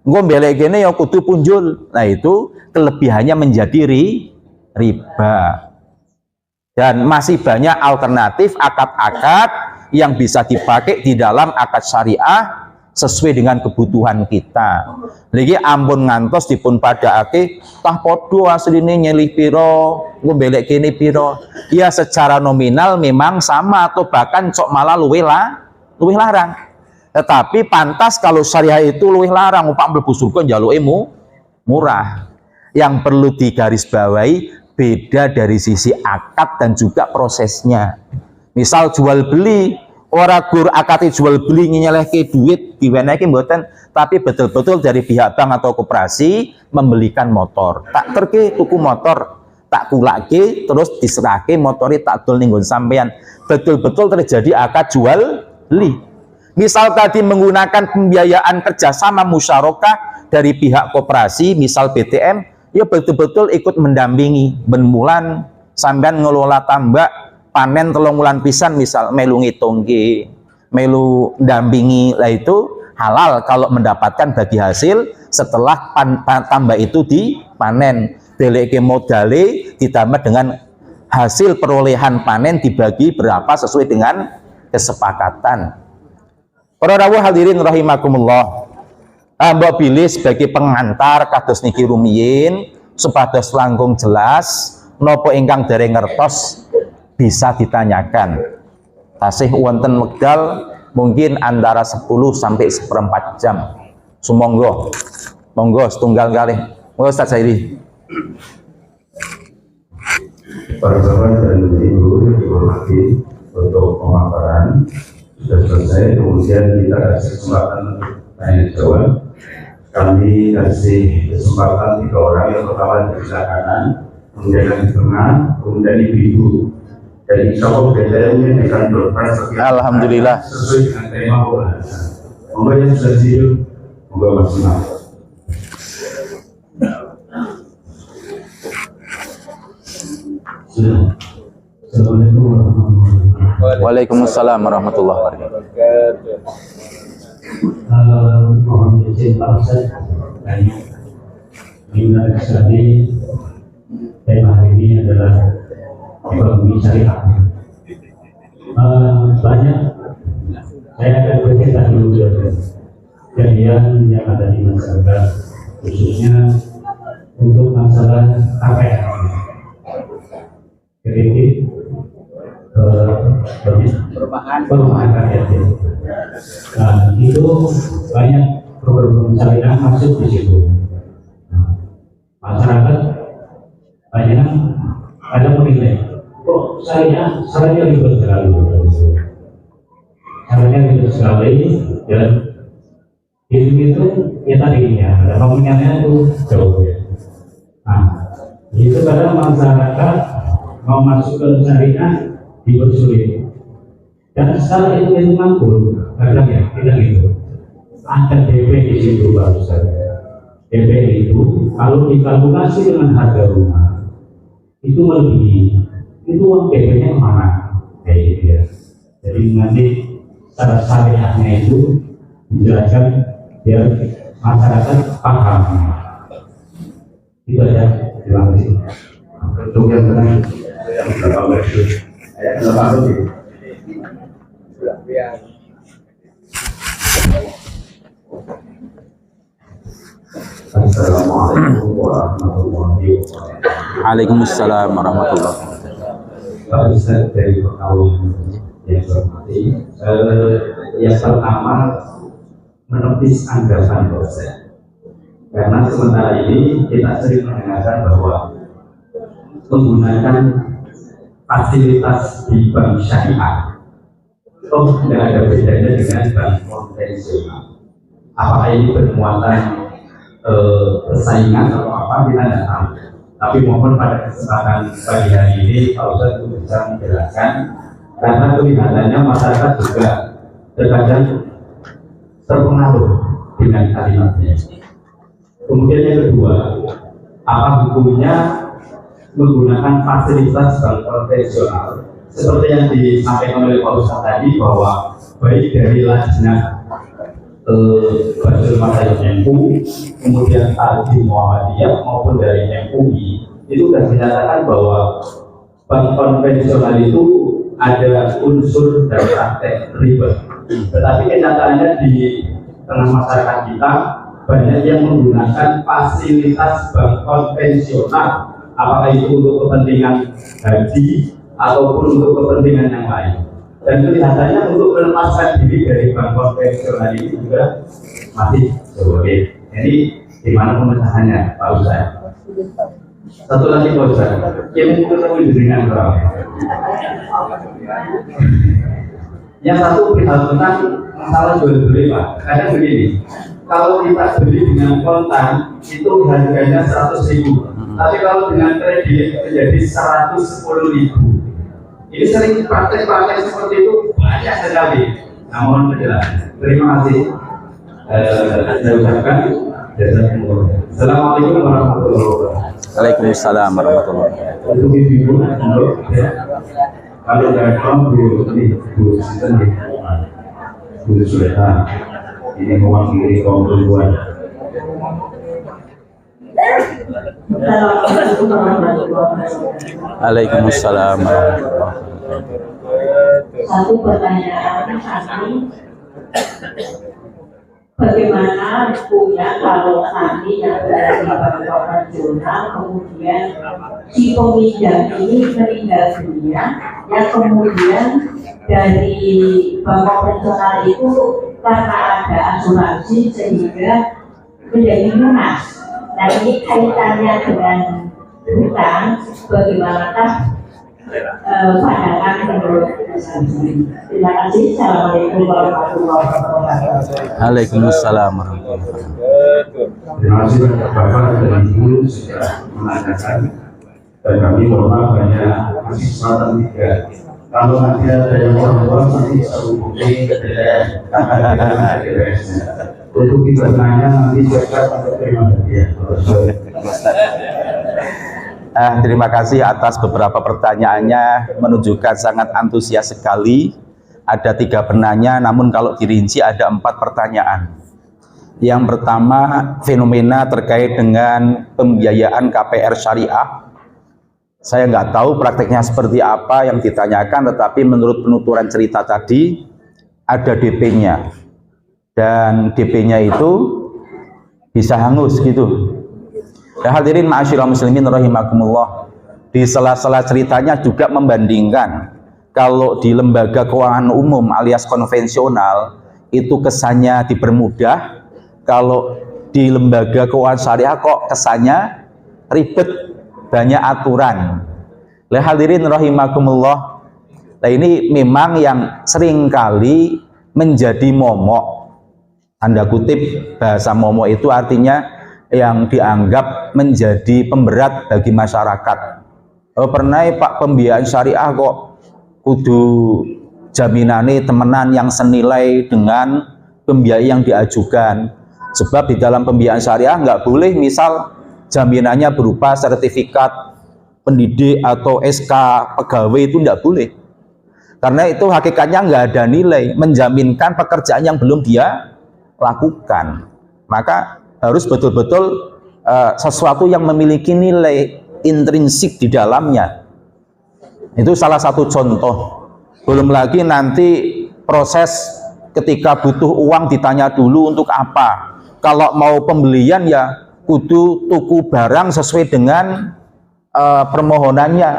Engko mbelek kene ya kudu punjul. Nah, itu kelebihannya menjadi riba. Dan masih banyak alternatif akad-akad yang bisa dipakai di dalam akad syariah sesuai dengan kebutuhan kita. Lagi ampun ngantos dipun padhaake tah padha asline nyelih piro, engko mbelek kene piro. Ya secara nominal memang sama atau bahkan sok malah luwih larang. Tetapi pantas kalau syariah itu luwih larang, upak mlebu surga njaluke murah. Yang perlu digarisbawahi beda dari sisi akad dan juga prosesnya. Misal jual beli, ora gur akad jual beli nyelehke duit diwenehke mboten, tapi betul-betul dari pihak bank atau koperasi membelikan motor. Tak terke tuku motor, tak kulake terus diserahke motori tak dol ning nggon sampean. Betul-betul terjadi akad jual beli. Misal tadi menggunakan pembiayaan kerjasama musyarakah dari pihak koperasi, misal BTM, ya betul-betul ikut mendampingi. Benmulan sampean ngelola tambak, panen 3 wulan pisan, misal melu ngitungke, melu dampingi, lah itu halal kalau mendapatkan bagi hasil setelah tambak itu dipanen. Deleke modale ditambah dengan hasil perolehan panen dibagi berapa sesuai dengan kesepakatan. Para rawuh hadirin rahimakumullah, mbok pilih sebagai pengantar kados niki rumiyin supados langkung jelas napa ingkang dereng ngertos bisa ditanyakan. Tasih wonten wekdal mungkin antara 10 sampai 1/4 jam. Sumangga. Monggo setunggal kalih. Monggo Ustaz Sairi. Para sahabat dan ibu yang dihormati, untuk pemaparan sudah selesai, kemudian kita kasih kesempatan tanya jawab. Kami kasih kesempatan 3 orang, yang pertama di sebelah kanan, kemudian yang di tengah, kemudian ibu-ibu. Dan insya Allah bedanya akan berperan Alhamdulillah sesuai dengan tema pembahasan. Monggo yang sudah siap, monggo maksimal. Assalamualaikum warahmatullahi wabarakatuh. Waalaikumsalam warahmatullahi wabarakatuh. Mohon izin Pak Ustaz, menarik sekali tema hari ini adalah ekonomi syariah. Banyak saya akan bercerita dulu kejadian yang ada di masyarakat, khususnya untuk masalah KPR, kredit perumahan rakyat. Nah, itu banyak program syariah masuk di situ. Masyarakat banyak ada menilai, kok syariah ribet sekali, ribet sekali, dan itu ya tadinya ada peminatnya itu jauh ya. Nah, itu kadang masyarakat mau masuk ke syariah dipersulit. Dan secara itu mampu, kadang ya tidak gitu. Ada DP di situ Pak Ustaz. DP itu kalau dikalkulasi dengan harga rumah itu melebihi. Itu uang DP-nya kemana? Kayak gitu ya. Jadi nanti secara syariahnya itu dijelaskan biar masyarakat paham. Itu aja. Terima kasih. Untuk yang benar, yang berapa versi? Assalamualaikum warahmatullahi wabarakatuh. Waalaikumsalam warahmatullahi wabarakatuh. Pak Ustaz dari perkawinan yang berhormati, yang pertama menepis anggapan dosen. Karena sementara ini kita sering mendengarkan bahwa menggunakan fasilitas di bank syariah tidak ada bedanya dengan bank konvensional. Apakah ini bermuatan persaingan atau apa, kita tidak tahu. Tapi mohon pada kesempatan pagi hari ini Pak Ustaz itu bisa menjelaskan, karena kelihatannya masyarakat juga terkadang terpengaruh dengan kalimatnya. Kemudian yang kedua, apa hukumnya menggunakan fasilitas bank konvensional seperti yang disampaikan oleh Pak Ustadz tadi, bahwa baik dari lajnah Basul Masyarakat MU, kemudian Tadi Muhammadiyah maupun dari MUI, itu sudah dinyatakan bahwa bank konvensional itu ada unsur dan praktek riba. Tetapi kenyataannya di tengah masyarakat kita banyak yang menggunakan fasilitas bank konvensional, apakah itu untuk kepentingan haji ataupun untuk kepentingan yang lain. Dan kelihatannya untuk melepaskan diri dari bank konvensional ini juga masih sulit. Jadi di mana pemecahannya, Pak Ustaz? Satu lagi Pak Ustaz, yang ketemu dengan berapa? Yang satu perihal tentang masalah jual beli, Pak. Karena begini, kalau kita beli dengan kontan itu harganya 100.000, tapi kalau dengan kredit menjadi 110.000. Ini sering praktek-praktek seperti itu banyak sekali. Namun penjelasan. Terima kasih. Saya ucapkan jazakumullah. Assalamualaikum warahmatullahi wabarakatuh. Waalaikumsalam warahmatullahi wabarakatuh. Untuk ibu untuk kalau datang Bu Sinten Bu Suleha ini mewakili kaum perempuan. Waalaikumsalam warahmatullahi wabarakatuh. Satu pertanyaan kami, bagaimana punya kalau kami yang berada di bank konvensional kemudian si peminjam ini meninggal dunia, yang kemudian dari bank konvensional itu karena ada asuransi sehingga menjadi lunas. Nah ini kaitannya dengan hutang, bagaimanakah pandangan menurut terima kasih. Assalamualaikum warahmatullahi wabarakatuh. Waalaikumsalam warahmatullahi wabarakatuh. Terima kasih Bapak dan Ibu sudah menanyakan, dan kami mohon maaf banyak masih kesempatan tiga. Kalau nanti ada yang orang nanti bisa hubungi DPS-nya. Untuk kita tanya nanti siap untuk terima hadiah. Terima kasih atas beberapa pertanyaannya, menunjukkan sangat antusias sekali. Ada 3 penanya, namun kalau dirinci ada 4 pertanyaan. Yang pertama, fenomena terkait dengan pembiayaan KPR syariah. Saya nggak tahu prakteknya seperti apa yang ditanyakan, tetapi menurut penuturan cerita tadi, ada DP-nya. Dan DP-nya itu bisa hangus gitu. Ya hadirin ma'asyiral muslimin rahimakumullah, di sela-sela ceritanya juga membandingkan kalau di lembaga keuangan umum alias konvensional itu kesannya dipermudah, kalau di lembaga keuangan syariah kok kesannya ribet, banyak aturan. Ya hadirin rahimakumullah, nah ini memang yang seringkali menjadi momok, tanda kutip bahasa momok itu artinya yang dianggap menjadi pemberat bagi masyarakat. Pernah Pak pembiayaan syariah kok kudu jaminane temenan yang senilai dengan pembiayaan yang diajukan. Sebab di dalam pembiayaan syariah nggak boleh misal jaminannya berupa sertifikat pendidik atau SK pegawai, itu nggak boleh. Karena itu hakikatnya nggak ada nilai, menjaminkan pekerjaan yang belum dia lakukan. Maka harus betul-betul sesuatu yang memiliki nilai intrinsik di dalamnya. Itu salah satu contoh. Belum lagi nanti proses ketika butuh uang ditanya dulu untuk apa. Kalau mau pembelian ya kudu tuku barang sesuai dengan permohonannya.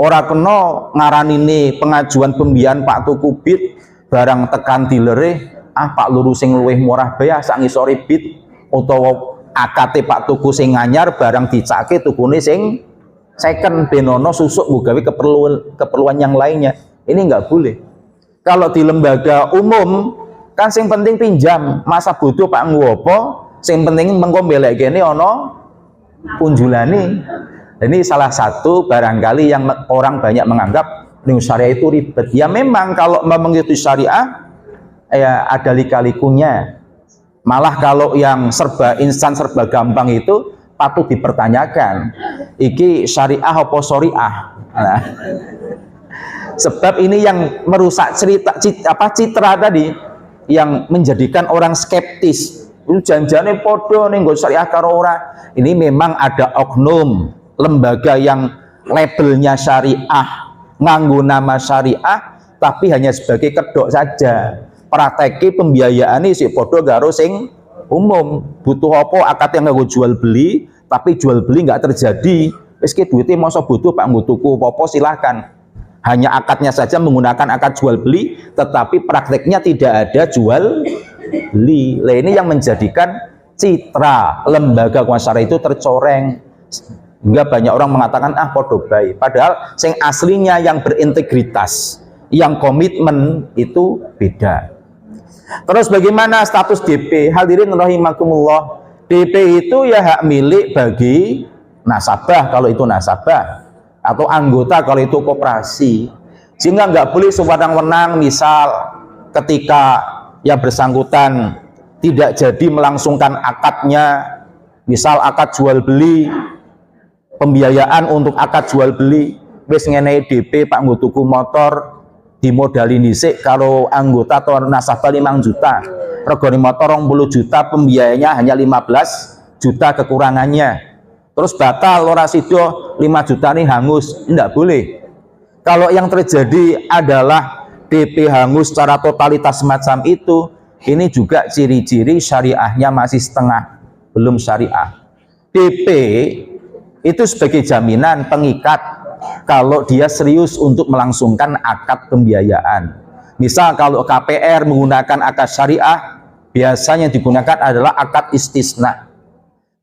Ora kena ngaranine pengajuan pembiayaan Pak tuku bit barang tekan dilere, Pak luru sing luwih murah bae sak ngisore bit, utawa akate Pak tuku sing anyar barang dicake tukune sing second benono susuk gawe keperluan yang lainnya. Ini nggak boleh. Kalau di lembaga umum kan sing penting pinjam, masa butuh Pak ngopo, sing penting mengko mbelek kene ana punjulane. Ini salah satu barangkali yang orang banyak menganggap ning syariah itu ribet. Ya memang kalau memang itu syariah ya ada lika-likunya. Malah kalau yang serba instan, serba gampang itu patut dipertanyakan. Iki syariah apa syariah? Nah, sebab ini yang merusak citra tadi, yang menjadikan orang skeptis. Janjane podo ning nggo syariah karo ora. Ini memang ada oknum lembaga yang labelnya syariah, nganggo nama syariah, tapi hanya sebagai kedok saja. Prakteki pembiayaan ini si podo karo sing umum. Butuh apa akad yang nganggo jual beli, tapi jual beli nggak terjadi. Wis ki duitnya masa butuh Pak nggo tuku apa silahkan. Hanya akadnya saja menggunakan akad jual beli, tetapi prakteknya tidak ada jual beli. Nah, ini yang menjadikan citra lembaga keuangan syariah itu tercoreng. Hingga banyak orang mengatakan podo bae. Padahal sing aslinya yang berintegritas, yang komitmen itu beda. Terus bagaimana status DP? Hadirin rahimakumullah. DP itu ya hak milik bagi nasabah kalau itu nasabah, atau anggota kalau itu koperasi. Sehingga nggak boleh sewenang-wenang, misal ketika yang bersangkutan tidak jadi melangsungkan akadnya, misal akad jual beli, pembiayaan untuk akad jual beli, wis ngenehi DP Pak nggo tuku motor, dimodali dhisik kalau anggota atau nasabah 5 juta, regane motor 20 juta, pembiayanya hanya 15 juta kekurangannya, terus batal ora sido 5 juta ini hangus. Tidak boleh. Kalau yang terjadi adalah DP hangus secara totalitas semacam itu, ini juga ciri-ciri syariahnya masih setengah, belum syariah. DP itu sebagai jaminan pengikat kalau dia serius untuk melangsungkan akad pembiayaan. Misal kalau KPR menggunakan akad syariah, biasanya digunakan adalah akad istisna.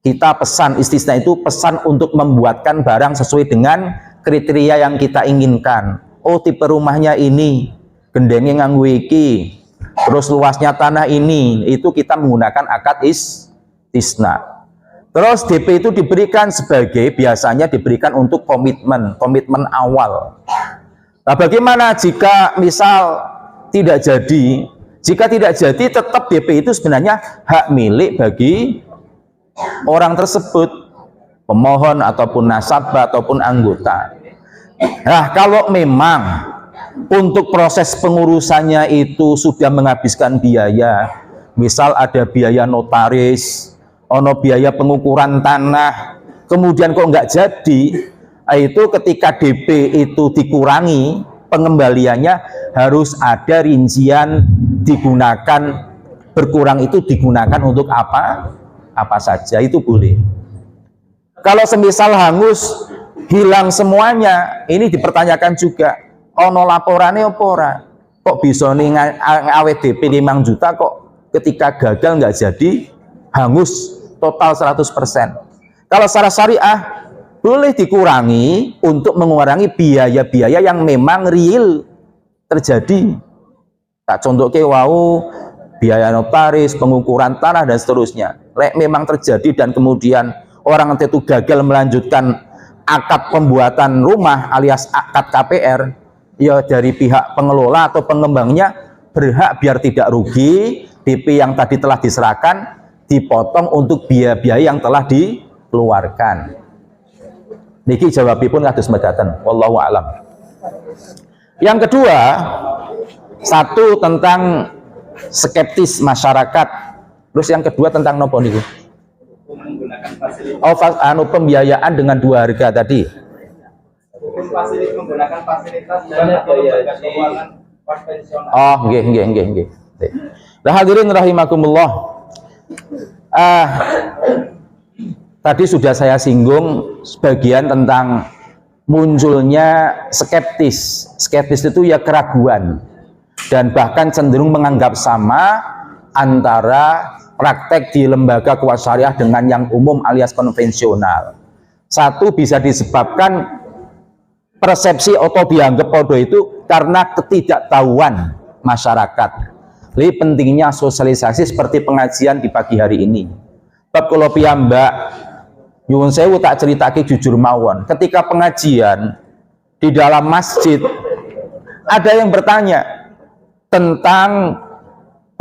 Kita pesan, istisna itu pesan untuk membuatkan barang sesuai dengan kriteria yang kita inginkan. Oh, tipe rumahnya ini, gendengnya nganggo iki, terus luasnya tanah ini, itu kita menggunakan akad istisna. Terus DP itu diberikan sebagai, biasanya diberikan untuk komitmen awal. Nah, bagaimana jika misal tidak jadi? Jika tidak jadi, tetap DP itu sebenarnya hak milik bagi orang tersebut, pemohon ataupun nasabah ataupun anggota. Nah, kalau memang untuk proses pengurusannya itu sudah menghabiskan biaya, misal ada biaya notaris, ono biaya pengukuran tanah, kemudian kok nggak jadi, itu ketika DP itu dikurangi, pengembaliannya harus ada rincian digunakan, berkurang itu digunakan untuk apa saja, itu boleh. Kalau semisal hangus, hilang semuanya, ini dipertanyakan juga, ono laporannya apa ora? Kok bisa nih awet DP 5 juta kok ketika gagal nggak jadi hangus total 100%. Kalau secara syariah boleh dikurangi untuk mengurangi biaya-biaya yang memang real terjadi. Tak contoh ke wau biaya notaris, pengukuran tanah dan seterusnya. Lek memang terjadi dan kemudian orang itu gagal melanjutkan akad pembuatan rumah alias akad KPR, ya dari pihak pengelola atau pengembangnya berhak biar tidak rugi, DP yang tadi telah diserahkan dipotong untuk biaya-biaya yang telah dikeluarkan. Niki jawabipun kados mekaten, wallahu alam. Yang kedua, satu tentang skeptis masyarakat. Terus yang kedua tentang nopo niku? Menggunakan fasilitas. Pembiayaan dengan 2 harga tadi. Menggunakan fasilitas dan lembaga keuangan konvensional. Oh, nggih. Nah, hadirin rahimakumullah. Tadi sudah saya singgung sebagian tentang munculnya skeptis. Skeptis itu ya keraguan dan bahkan cenderung menganggap sama antara praktek di lembaga keuangan syariah dengan yang umum alias konvensional. Satu bisa disebabkan persepsi atau dianggap podo itu karena ketidaktahuan masyarakat. Jadi pentingnya sosialisasi seperti pengajian di pagi hari ini. Bab kula piyambak nyuwun sewu tak ceritake jujur mawon. Ketika pengajian di dalam masjid ada yang bertanya tentang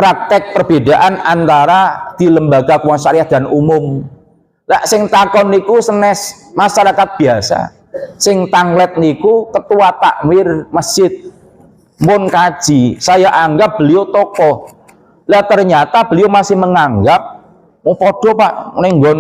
praktek perbedaan antara di lembaga keuangan syariah dan umum. Lah sing takon niku senes masyarakat biasa. Sing tanglet niku ketua takmir masjid. Mun kaji, saya anggap beliau tokoh. Lah ternyata beliau masih menganggap mau podo Pak ning nggon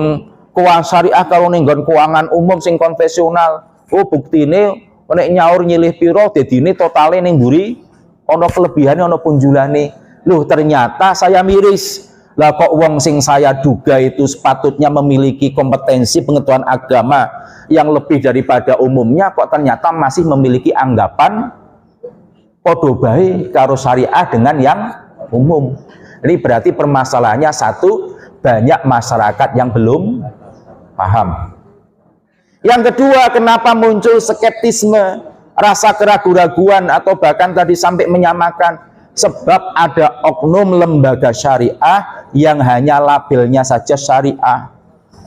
keuangan syariah karo ning nggon keuangan umum sing konvensional. Oh buktine nek nyaur nyilih piro dadine totale ning mburi ana kelebihane ana punjulane. Loh ternyata saya miris. Lah kok wong sing saya duga itu sepatutnya memiliki kompetensi pengetahuan agama yang lebih daripada umumnya, kok ternyata masih memiliki anggapan podo bae karo syariah dengan yang umum. Ini berarti permasalahannya satu, banyak masyarakat yang belum paham. Yang kedua, kenapa muncul skeptisme, rasa keraguan-raguan atau bahkan tadi sampai menyamakan? Sebab ada oknum lembaga syariah yang hanya labelnya saja syariah.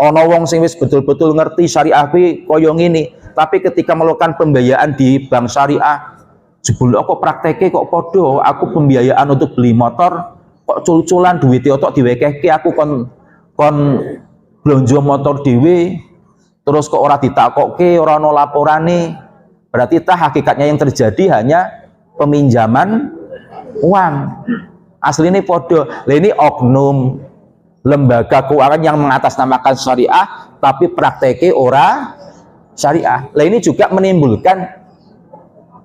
Ono wong sing wis betul-betul ngerti syariah kuwi kaya ngene, tapi ketika melakukan pembiayaan di bank syariah, jebul kok prakteke kok podo. Aku pembiayaan untuk beli motor kok cul-culan duwite otok diwekehke, aku kon blonjo motor dhewe terus kok ora ditakokke, ora ono laporane. Berarti hakikatnya yang terjadi hanya peminjaman uang. Aslinya podo. Lah ini oknum lembaga keuangan yang mengatasnamakan syariah tapi prakteknya ora syariah. Lah ini juga menimbulkan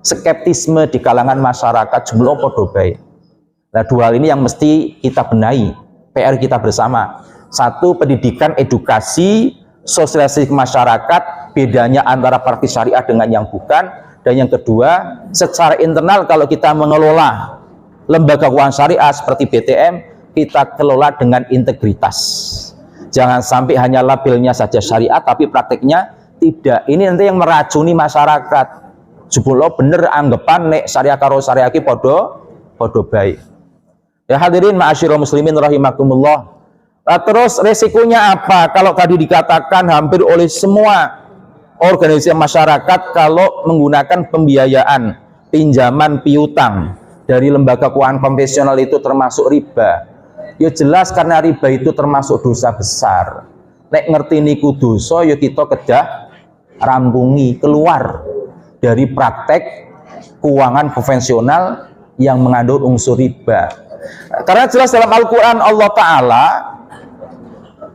skeptisme di kalangan masyarakat jumlah podo bae. Nah, dua hal ini yang mesti kita benahi, PR kita bersama. Satu, pendidikan, edukasi, sosialisasi ke masyarakat, bedanya antara praktik syariah dengan yang bukan. Dan yang kedua, secara internal kalau kita mengelola lembaga keuangan syariah seperti BTM, kita kelola dengan integritas. Jangan sampai hanya labelnya saja syariah tapi prakteknya tidak. Ini nanti yang meracuni masyarakat. Jebul bener anggapan nek syariah karo syariah ki podo baik. Ya hadirin ma'asyiral muslimin rahimakumullah. Terus resikonya apa? Kalau tadi dikatakan hampir oleh semua organisasi masyarakat kalau menggunakan pembiayaan, pinjaman piutang dari lembaga keuangan konvensional itu termasuk riba. Ya jelas karena riba itu termasuk dosa besar. Nek ngerti niku dosa ya kita kedah rampungi keluar dari praktek keuangan konvensional yang mengandung unsur riba. Karena jelas dalam Al-Qur'an Allah Ta'ala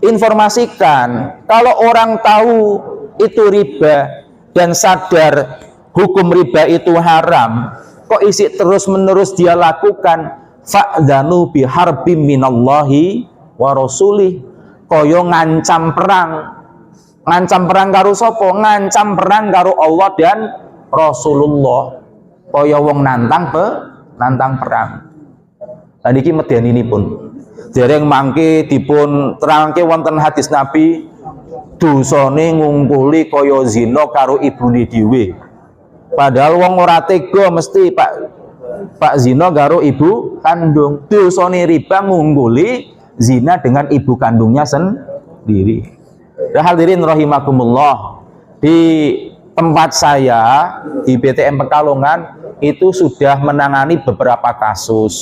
informasikan kalau orang tahu itu riba dan sadar hukum riba itu haram, kok isi terus menerus dia lakukan, fa'dzanu biharbim minallahi wa rasulih. Kaya ngancam perang karo sapa? Ngancam perang karo Allah dan Rasulullah. Kaya wong nantang perang. Lah niki medyaninipun dereng mangke dipun terangke wonten hadis Nabi, dosane ngungkuli kaya zina karo ibune dhewe. Padahal wong ora tega mesti Pak zina karo ibu kandung. Dosane riba ngungguli zina dengan ibu kandungnya sendiri. Ya hadirin rahimakumullah, di tempat saya di BTM Pekalongan itu sudah menangani beberapa kasus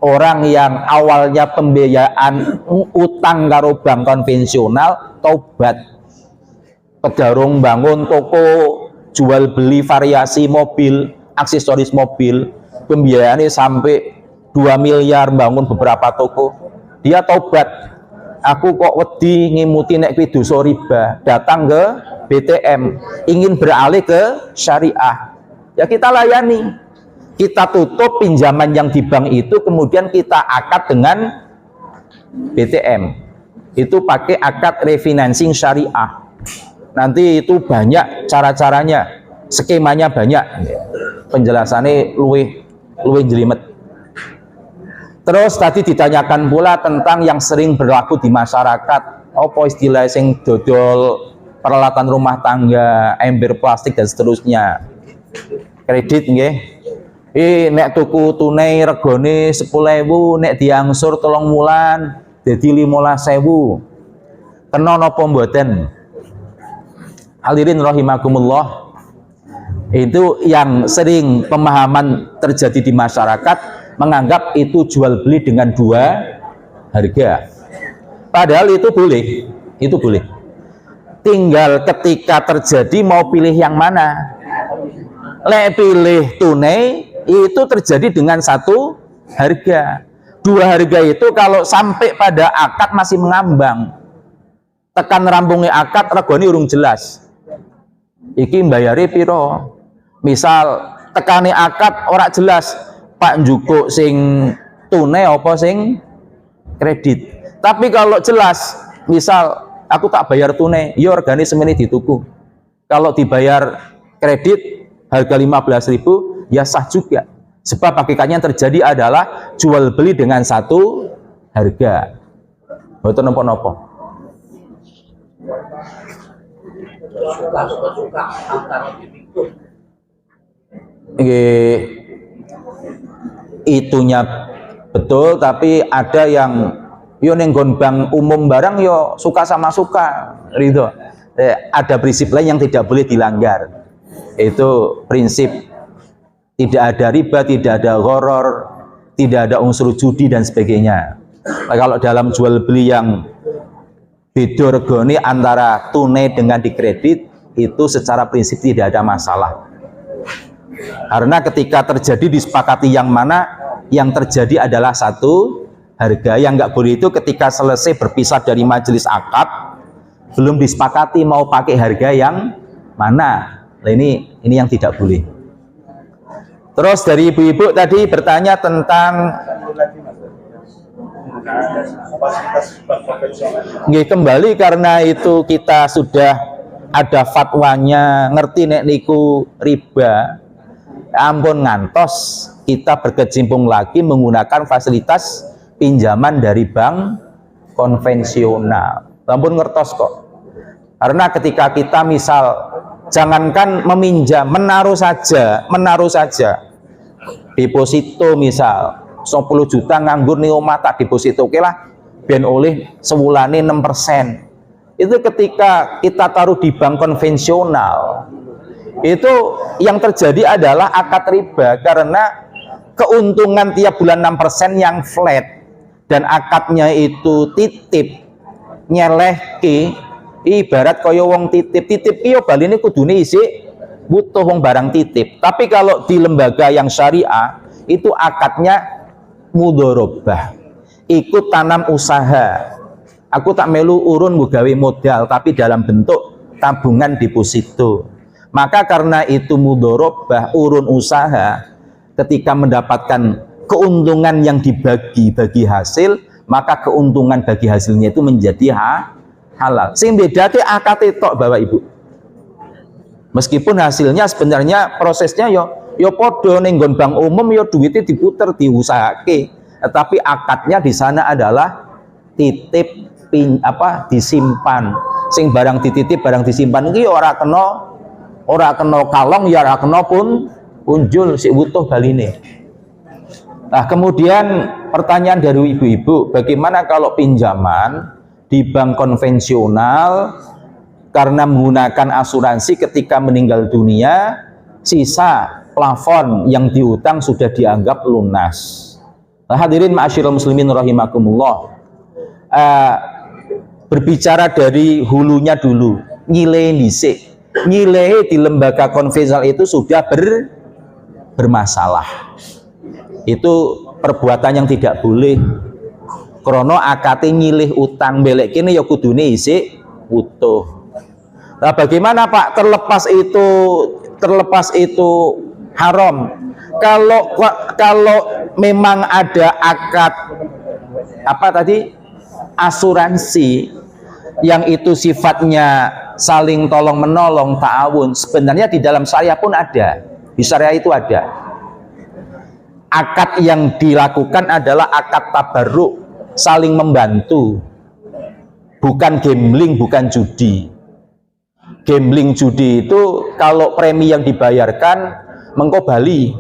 orang yang awalnya pembiayaan utang karo bank konvensional taubat, kedarung bangun toko jual beli variasi mobil, aksesoris mobil, pembiayaannya sampai 2 miliar bangun beberapa toko. Dia taubat, aku kok wedi ngimuti nek kuwi dosa riba, datang ke BTM ingin beralih ke syariah. Ya kita layani, kita tutup pinjaman yang di bank itu, kemudian kita akad dengan BTM. Itu pakai akad refinancing syariah. Nanti itu banyak cara-caranya, skemanya banyak, penjelasannya luwih jelimet. Terus tadi ditanyakan pula tentang yang sering berlaku di masyarakat, apa istilah sing dodol peralatan rumah tangga, ember plastik dan seterusnya. Kredit nggih. Nek tuku tunai regane 10.000, nek diangsur 3 wulan dadi 15.000. Kena napa mboten? Hadirin rahimakumullah, itu yang sering pemahaman terjadi di masyarakat. menganggap itu jual beli dengan dua harga. Padahal itu boleh, itu boleh. Tinggal ketika terjadi mau pilih yang mana. Lek pilih tunai itu terjadi dengan satu harga. Dua harga itu kalau sampai pada akad masih mengambang. Tekan rampungnya akad regane urung jelas. Iki mbayare piro? Misal tekane akad ora jelas, Pak njukuk sing tunai apa sing kredit. Tapi kalau jelas, misal aku tak bayar tunai, ya regane semene dituku. Kalau dibayar kredit harga 15.000 ya sah juga. Sebab hakikatnya yang terjadi adalah jual beli dengan satu harga. Mboten napa-napa. Suka antara itu. Itunya betul, tapi ada yang yo nenggon bank umum barang yo suka sama suka gitu. Ada prinsip lain yang tidak boleh dilanggar. Itu prinsip tidak ada riba, tidak ada gharar, tidak ada unsur judi dan sebagainya. Nah, kalau dalam jual beli yang beda regane antara tunai dengan dikredit itu secara prinsip tidak ada masalah. Karena ketika terjadi disepakati yang mana, yang terjadi adalah satu harga. Yang nggak boleh itu ketika selesai berpisah dari majelis akad belum disepakati mau pakai harga yang mana. Nah, ini yang tidak boleh. Terus dari ibu-ibu tadi bertanya tentang kembali karena itu kita sudah ada fatwanya ngerti nek niku riba. Ampun ngantos kita berkecimpung lagi menggunakan fasilitas pinjaman dari bank konvensional. Ampun ngertos kok. Karena ketika kita misal jangankan meminjam, menaruh saja deposito misal 10 juta nganggur nih omah tak deposito oke lah ben oleh sewulane 6%. Itu ketika kita taruh di bank konvensional itu yang terjadi adalah akad riba karena keuntungan tiap bulan 6% yang flat dan akadnya itu titip nyelehke ibarat kaya wong titip iyo baline kudune isih butuh wong barang titip. Tapi kalau di lembaga yang syariah itu akadnya mudharabah, ikut tanam usaha. Aku tak melu urun gawe modal tapi dalam bentuk tabungan deposito. Maka karena itu mudharabah, urun usaha, ketika mendapatkan keuntungan yang dibagi hasil, maka keuntungan bagi hasilnya itu menjadi halal. Sing bedate akad tok Bapak Ibu. Meskipun hasilnya sebenarnya prosesnya yo podo ning nggon bank umum yo duitnya diputer diusahake, tetapi akadnya di sana adalah titip disimpan. Sing barang dititip barang disimpan iki ora kena kalong ya ora kena pun unjul sik butuh baline. Nah, kemudian pertanyaan dari ibu-ibu, bagaimana kalau pinjaman di bank konvensional karena menggunakan asuransi ketika meninggal dunia sisa plafon yang diutang sudah dianggap lunas. Nah, hadirin ma'asyiral muslimin rahimakumullah, berbicara dari hulunya dulu, nilai dhisik. Nilai di lembaga konvensional itu sudah bermasalah. Itu perbuatan yang tidak boleh. Krono akate nyilih utang belek kene ya kudune isih utuh. Nah, bagaimana Pak terlepas itu haram? Kalau memang ada akad asuransi yang itu sifatnya saling tolong menolong, ta'awun, sebenarnya di dalam syariah pun ada. Di syariah itu ada. Akad yang dilakukan adalah akad tabarruk, saling membantu. Bukan gambling, bukan judi. Gambling judi itu kalau premi yang dibayarkan mengko bali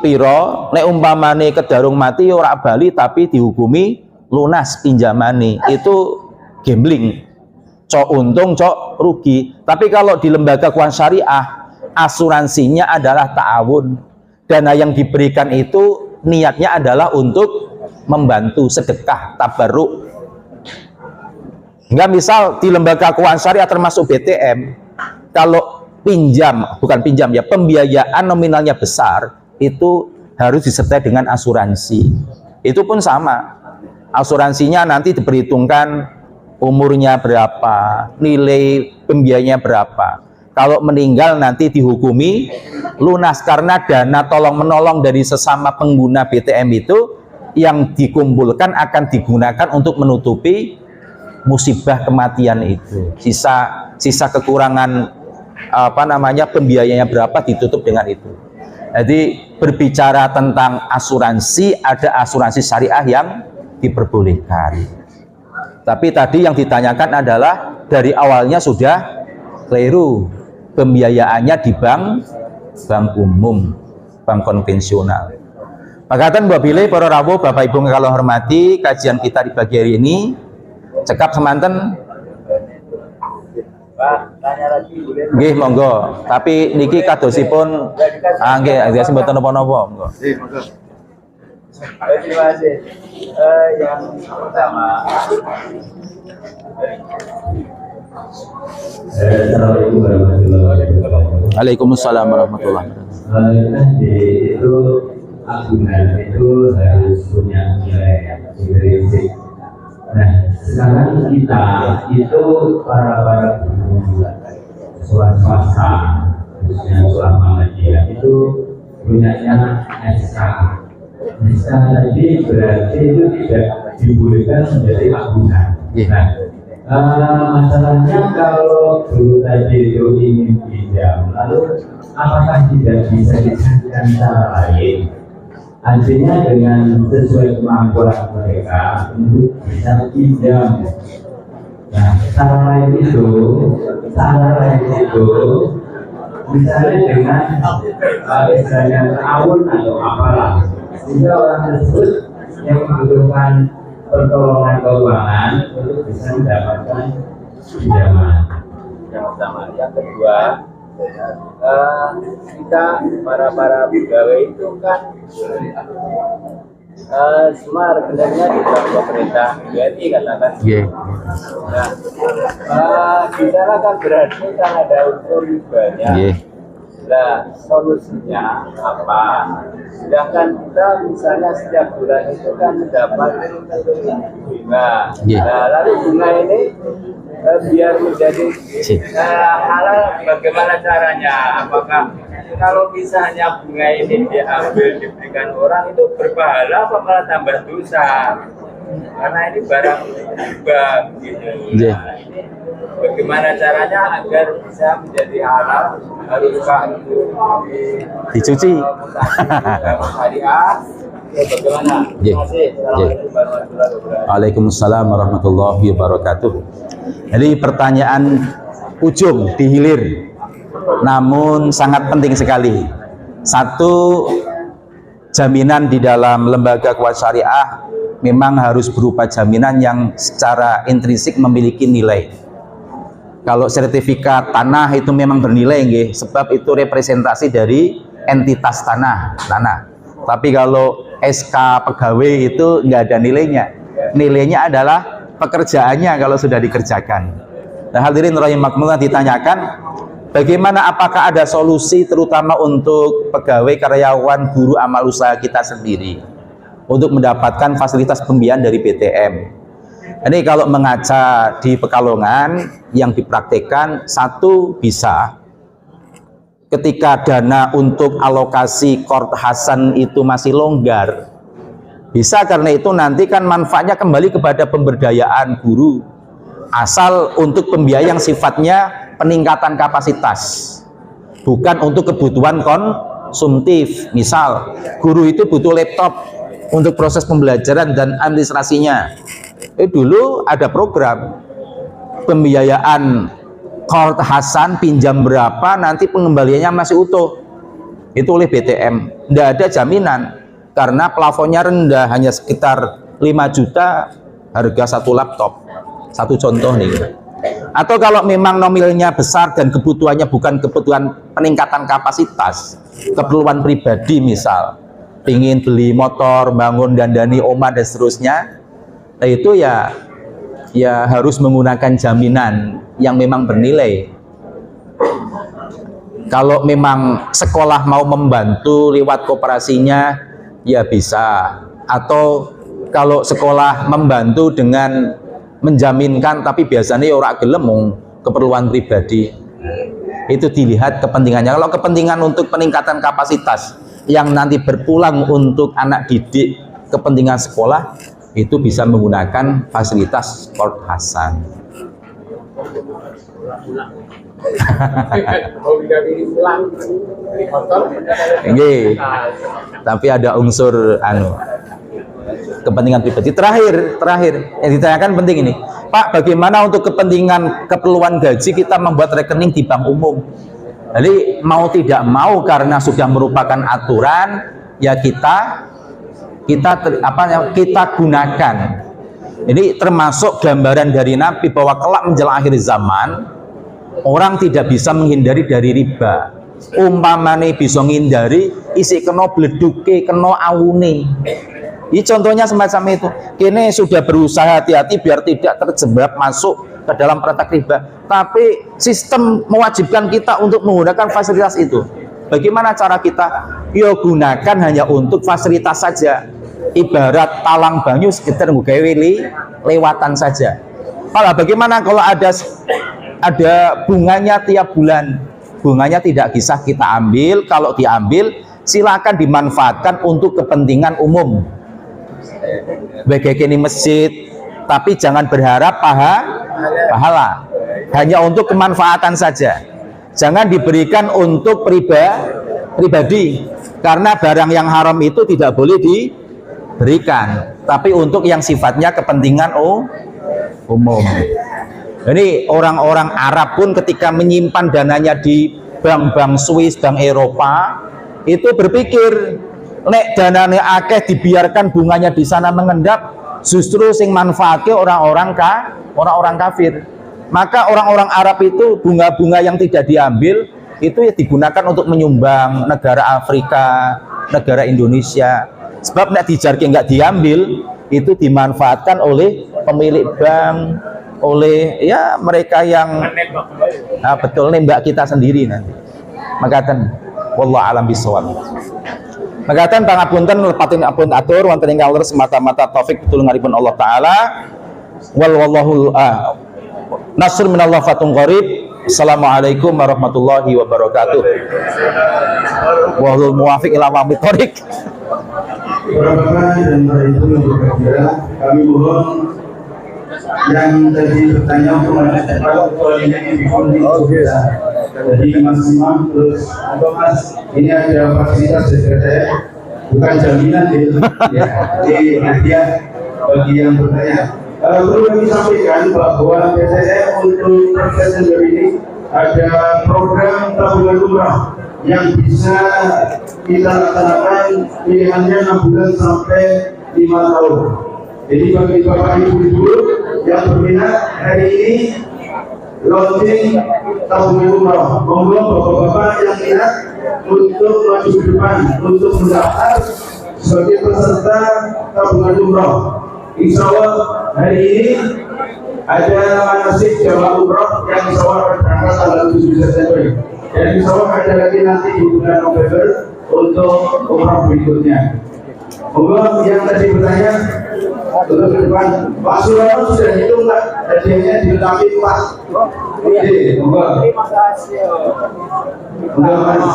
piro nek umpamane kedarung mati ora bali tapi dihukumi lunas pinjamane, itu gambling, cok untung cok rugi. Tapi kalau di lembaga keuangan syariah asuransinya adalah ta'awun dana yang diberikan itu niatnya adalah untuk membantu, sedekah, tabarruk. Enggak, misal di lembaga keuangan syariah termasuk BTM, kalau bukan pinjam ya, pembiayaan nominalnya besar, itu harus disertai dengan asuransi. Itu pun sama, asuransinya nanti diperhitungkan umurnya berapa, nilai pembiayanya berapa. Kalau meninggal nanti dihukumi lunas, karena dana tolong menolong dari sesama pengguna BTM itu yang dikumpulkan akan digunakan untuk menutupi musibah kematian itu. Sisa kekurangan pembiayanya berapa ditutup dengan itu. Jadi berbicara tentang asuransi, ada asuransi syariah yang diperbolehkan. Tapi tadi yang ditanyakan adalah dari awalnya sudah keliru, pembiayaannya di bank umum, bank konvensional. Pakatan Mbak Billy, para rawuh, Bapak Ibu kalau hormati, kajian kita di pagi hari ini cekap semanten. Pak, tanya lagi boleh? Nggih, monggo. Tapi niki kadosipun nggih, mboten napa-napa, monggo. Nggih, monggo. Terima kasih. Yang pertama, Assalamualaikum warahmatullahi wabarakatuh. Waalaikumsalam warahmatullahi wabarakatuh. Itu agungan itu harus punya nilai intrinsik. Nah, sekarang kita itu para guru sekolah swasta, khususnya sekolah Muhammadiyah itu punyanya SK. SK tadi berarti itu tidak dibolehkan menjadi agungan. Nah, masalahnya kalau guru tadi itu ingin pinjam, lalu apakah tidak bisa dicarikan cara lain? Artinya dengan sesuai kemampuan mereka untuk bisa pinjam. Nah, cara lain itu misalnya dengan misalnya tahun atau apalah, sehingga orang tersebut yang membutuhkan pertolongan keuangan untuk bisa mendapatkan pinjaman. yang pertama. Yang kedua, kita para pegawai itu kan semua rekeningnya di dalam pemerintah BRI katakan. Nah, di sana kan berarti kan ada unsur ribanya. Nah, solusinya apa? Sedangkan kita misalnya setiap bulan itu kan mendapat bunga. Nah, lalu bunga ini biar menjadi halal, bagaimana caranya? Apakah kalau misalnya bunga ini diambil diberikan orang itu berpahala apa malah tambah dosa? Karena ini barang riba gitu. Nah, ini bagaimana caranya agar bisa menjadi halal? Haruskah itu dicuci? Syariah? Bagaimana? Terima kasih. Assalamualaikum warahmatullahi wabarakatuh. Waalaikumsalam warahmatullahi wabarakatuh. Jadi pertanyaan ujung di hilir, namun sangat penting sekali. Satu, jaminan di dalam lembaga keuangan syariah memang harus berupa jaminan yang secara intrinsik memiliki nilai. Kalau sertifikat tanah itu memang bernilai, nggih, sebab itu representasi dari entitas tanah. Tapi kalau SK pegawai itu nggak ada nilainya. Nilainya adalah pekerjaannya kalau sudah dikerjakan. Nah, hadirin rahimakumullah, ditanyakan bagaimana, apakah ada solusi terutama untuk pegawai, karyawan, guru amal usaha kita sendiri untuk mendapatkan fasilitas pembiayaan dari BTM. Ini kalau mengaca di Pekalongan yang dipraktekkan, satu, bisa ketika dana untuk alokasi Qard Hasan itu masih longgar, bisa, karena itu nanti kan manfaatnya kembali kepada pemberdayaan guru, asal untuk pembiayaan yang sifatnya peningkatan kapasitas, bukan untuk kebutuhan konsumtif. Misal guru itu butuh laptop untuk proses pembelajaran dan administrasinya, dulu ada program pembiayaan Qard Hasan, pinjam berapa, nanti pengembaliannya masih utuh, itu oleh BTM. Tidak ada jaminan karena plafonnya rendah, hanya sekitar 5 juta harga satu laptop. Satu contoh nih. Atau kalau memang nominalnya besar dan kebutuhannya bukan kebutuhan peningkatan kapasitas, keperluan pribadi misal, ingin beli motor, bangun dandani omah dan seterusnya, nah itu ya harus menggunakan jaminan yang memang bernilai. Kalau memang sekolah mau membantu lewat koperasinya, ya bisa. Atau kalau sekolah membantu dengan menjaminkan, tapi biasanya orang gelem keperluan pribadi, itu dilihat kepentingannya. Kalau kepentingan untuk peningkatan kapasitas yang nanti berpulang untuk anak didik, kepentingan sekolah, itu bisa menggunakan fasilitas Sport Hasan. Tapi ada unsur kepentingan pribadi. Terakhir yang ditanyakan penting ini, Pak, bagaimana untuk kepentingan keperluan gaji kita membuat rekening di bank umum? Jadi mau tidak mau karena sudah merupakan aturan, ya kita gunakan. Ini termasuk gambaran dari Nabi bahwa kelak menjelang akhir zaman orang tidak bisa menghindari dari riba. Umpamane bisa menghindari isi kena bleduke, kena awune. Ini contohnya semacam itu. Kini sudah berusaha hati-hati biar tidak terjebak masuk ke dalam praktek riba. Tapi sistem mewajibkan kita untuk menggunakan fasilitas itu. Bagaimana cara kita? Yo gunakan hanya untuk fasilitas saja. Ibarat talang banyu sekitar nggawe lewatan saja. Malah bagaimana kalau ada bunganya tiap bulan? Bunganya tidak bisa kita ambil. Kalau diambil, silakan dimanfaatkan untuk kepentingan umum. Baik ini masjid, tapi jangan berharap pahala. Hanya untuk kemanfaatan saja. Jangan diberikan untuk pribadi, karena barang yang haram itu tidak boleh diberikan, tapi untuk yang sifatnya kepentingan umum. Ini orang-orang Arab pun ketika menyimpan dananya di bank-bank Swiss, bank Eropa, itu berpikir nek danane akeh dibiarkan bunganya di sana mengendap, justru sing manfaatnya orang-orang kafir. Maka orang-orang Arab itu bunga-bunga yang tidak diambil itu ya digunakan untuk menyumbang negara Afrika, negara Indonesia. Sebab nek dijarke nggak diambil, itu dimanfaatkan oleh pemilik bank, oleh ya mereka yang betul nembak kita sendiri nanti. Makatan wallahu alam bisawab. Makatan pangapunten lepatin apun atur wonten ingkang leres semata-mata taufik betul ngaripun Allah taala. Wallahu nasr minallah fatun qarib. Assalamualaikum warahmatullahi wabarakatuh. Wallahul muwaffiq ila aqwamit thoriq. Bapak dan Ibu yang berbahagia, kami mohon yang tadi bertanya untuk menyampaikan soalnya ini bisa. Jadi Mas Imam terus, Mas ini ada fasilitas dari saya, bukan jaminan ya. Jadi hadiah bagi yang bertanya. Perlu kami sampaikan bahwa PTN untuk proses ini ada program tabungan umrah yang bisa kita laksanakan pilihannya 6 bulan sampai 5 tahun. Jadi bagi bapak ibu yang berminat hari ini launching tabungan umrah, monggo bapak-bapak yang minat untuk maju ke depan untuk mendaftar sebagai peserta tabungan umrah. Insya Allah hari ini ada manasik jamaah umrah yang insya Allah berangkat tanggal 7 September. Dan insya Allah ada lagi nanti di bulan November untuk umrah berikutnya. Monggo yang tadi bertanya untuk ke depan, Pak Surono sudah hitung nggak hadiahnya dilengkapi Pak? Oke, monggo. Terima kasih. Monggo Mas.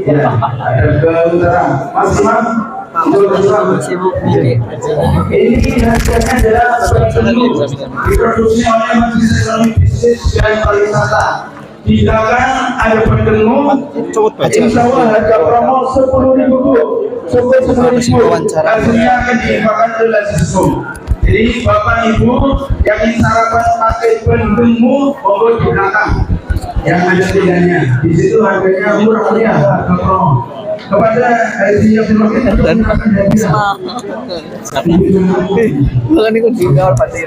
Ya, ada ke utara. Mas Imam. Ini hasilnya adalah diproduksi oleh Majelis Ekonomi Bisnis dan Pariwisata. Di belakang ada bertemu, insya Allah harga promo 10.000 Bu, sampai 10.000. Hasilnya akan diimpakan oleh Sesum. Jadi Bapak Ibu yang ingin sarapan pakai bertemu, monggo di belakang yang ada tiganya. Di situ harganya murah ya, harga promo. kepada Haji Abdul Wahid untuk menyerahkan hadiah. Bukan ikut di awal pasti.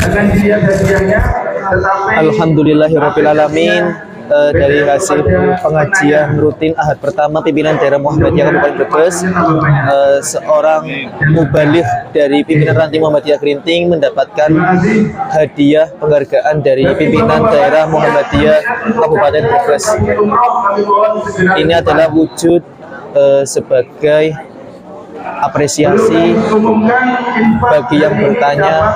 Akan dilihat hadiahnya, tetapi Alhamdulillahirrahmanirrahim. Dari hasil pengajian rutin Ahad pertama pimpinan daerah Muhammadiyah Kabupaten Brebes, seorang mubaligh dari pimpinan ranting Muhammadiyah Gerinting mendapatkan hadiah penghargaan dari pimpinan daerah Muhammadiyah Kabupaten Brebes. Ini adalah wujud sebagai apresiasi bagi yang bertanya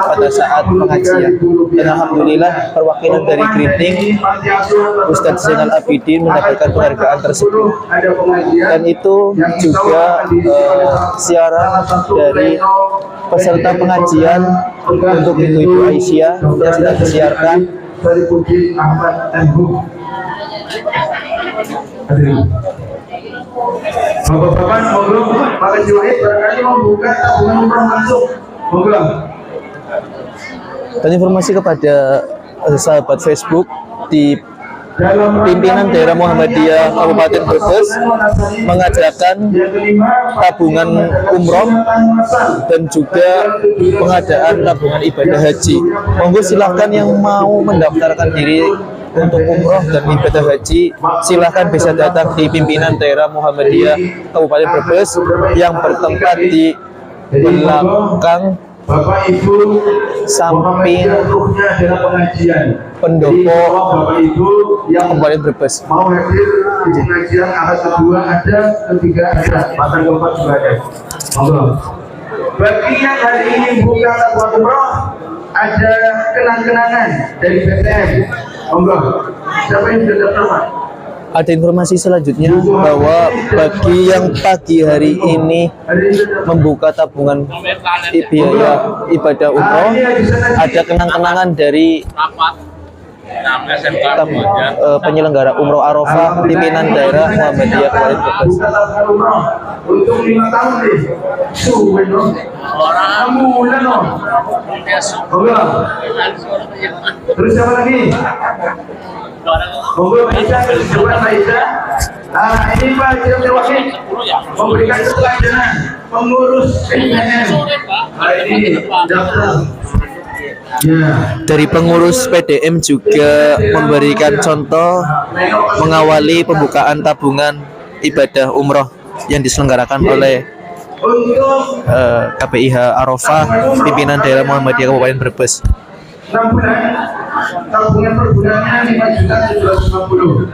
pada saat pengajian. Dan alhamdulillah perwakilan dari Gerinting, Ustadz Zainal Abidin, mendapatkan penghargaan tersebut. Dan itu juga siaran dari peserta pengajian untuk Ibu-Ibu Aisyah yang sedang disiarkan. Bapak-bapak, monggo Pak Haji Wahid barangkali membuka tabungan umroh langsung. Monggo. Dan informasi kepada sahabat Facebook di pimpinan daerah Muhammadiyah Kabupaten Brebes mengajarkan tabungan umroh dan juga pengadaan tabungan ibadah haji. Monggo silahkan yang mau mendaftarkan diri untuk umroh dan ibadah haji, silahkan bisa datang di pimpinan daerah Muhammadiyah Kabupaten Brebes yang bertempat di belakang Bapak Ibu samping pendopo Bapak Ibu yang Kabupaten Brebes. mau hadir di pengajian Ahad kedua ada, ketiga ada, bahkan keempat juga ada. Monggo. Bagi yang hari ini buka tabungan umroh, ada kenang-kenangan dari PTM. Monggo. Siapa yang sudah daftar, Pak? Ada informasi selanjutnya bahwa bagi yang pagi hari ini membuka tabungan biaya ibadah umroh, ada kenang-kenangan dari penyelenggara umroh Arafah pimpinan daerah Muhammadiyah Kabupaten Brebes. Untuk 5 tahun nih. Bulan loh. Terus siapa lagi? Monggo bisa coba Aisyah. Ini Pak Haji Abdul Wahid memberikan ketelatenan pengurus PDM. Ini daftar. Ya. Dari pengurus PDM juga memberikan contoh mengawali pembukaan tabungan ibadah umroh yang diselenggarakan oleh KPIH Arafah pimpinan daerah Muhammadiyah Kabupaten Brebes. 6 bulan tabungan per bulannya 5.750.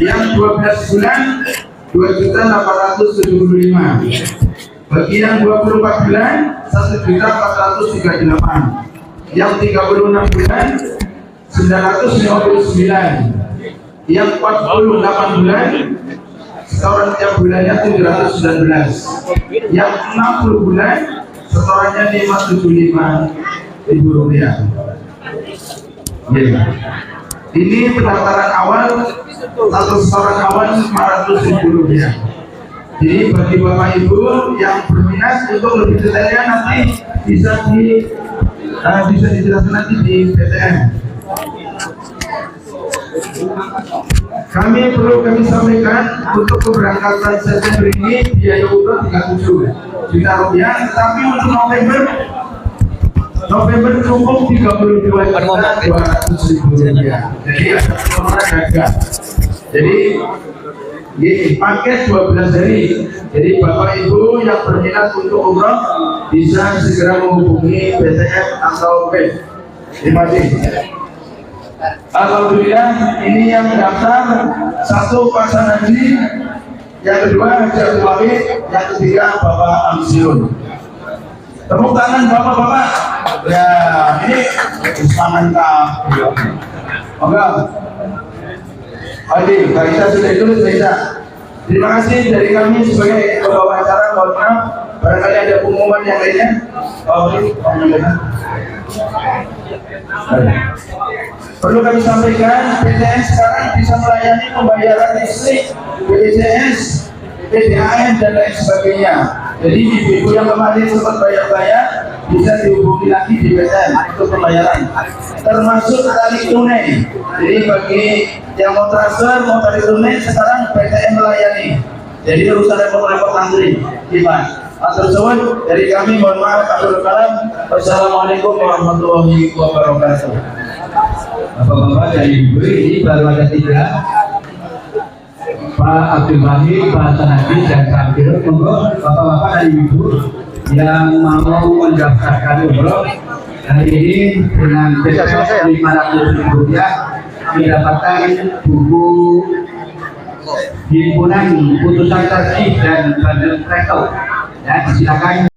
Yang 12 bulan 2.875. Bagi yang 24 bulan 1.438. Yang 36 bulan 959. Yang 48 bulan setoran tiap bulannya 719. Yang 60 bulan setorannya 575.000 rupiah. Ini pendaftaran awal atau setoran awal 500.000 rupiah. Jadi bagi Bapak Ibu yang berminat untuk lebih detailnya nanti bisa dijelaskan nanti di PTM. Kami sampaikan untuk keberangkatan September ini biaya umroh 37 juta rupiah, tetapi untuk November cukup 32.200.000 rupiah. Jadi paket 12 hari. Jadi Bapak Ibu yang berminat untuk umroh bisa segera menghubungi PTM atau PED. Terima kasih. Alhamdulillah ini yang mendaftar satu Pak Haji, yang kedua Haji Abdul Wahid, yang ketiga Bapak Amsiun. Tepuk tangan Bapak-bapak. Ya ini mantap. Oke. Adik, kita sudah tulis Lisa. Terima kasih dari kami sebagai pembawa acara. Mohon maaf, barangkali ada pengumuman yang lainnya. Perlu kami sampaikan, PTN sekarang bisa melayani pembayaran listrik, BPJS, PDAM dan lain sebagainya. Jadi ibu-ibu yang kemarin sempat bayar-bayar bisa dihubungi lagi di PTM untuk pembayaran, termasuk tarik tunai. Jadi bagi yang mau transfer, mau tarik tunai, sekarang PTM melayani. Jadi urusan repot-repot antri, gimana? Atur suwun dari kami, mohon maaf, atur kalam. Wassalamualaikum warahmatullahi wabarakatuh. Bapak-bapak dan Ibu, ini baru ada 3, Pak Abdul Wahid, Pak Sanadi, dan Kabir. Monggo Bapak-bapak dan Ibu yang mau mendaftarkan umroh hari ini dengan biaya Rp500.000 mendapatkan buku himpunan putusan tertib dan bandel rektor. Ya, silakan.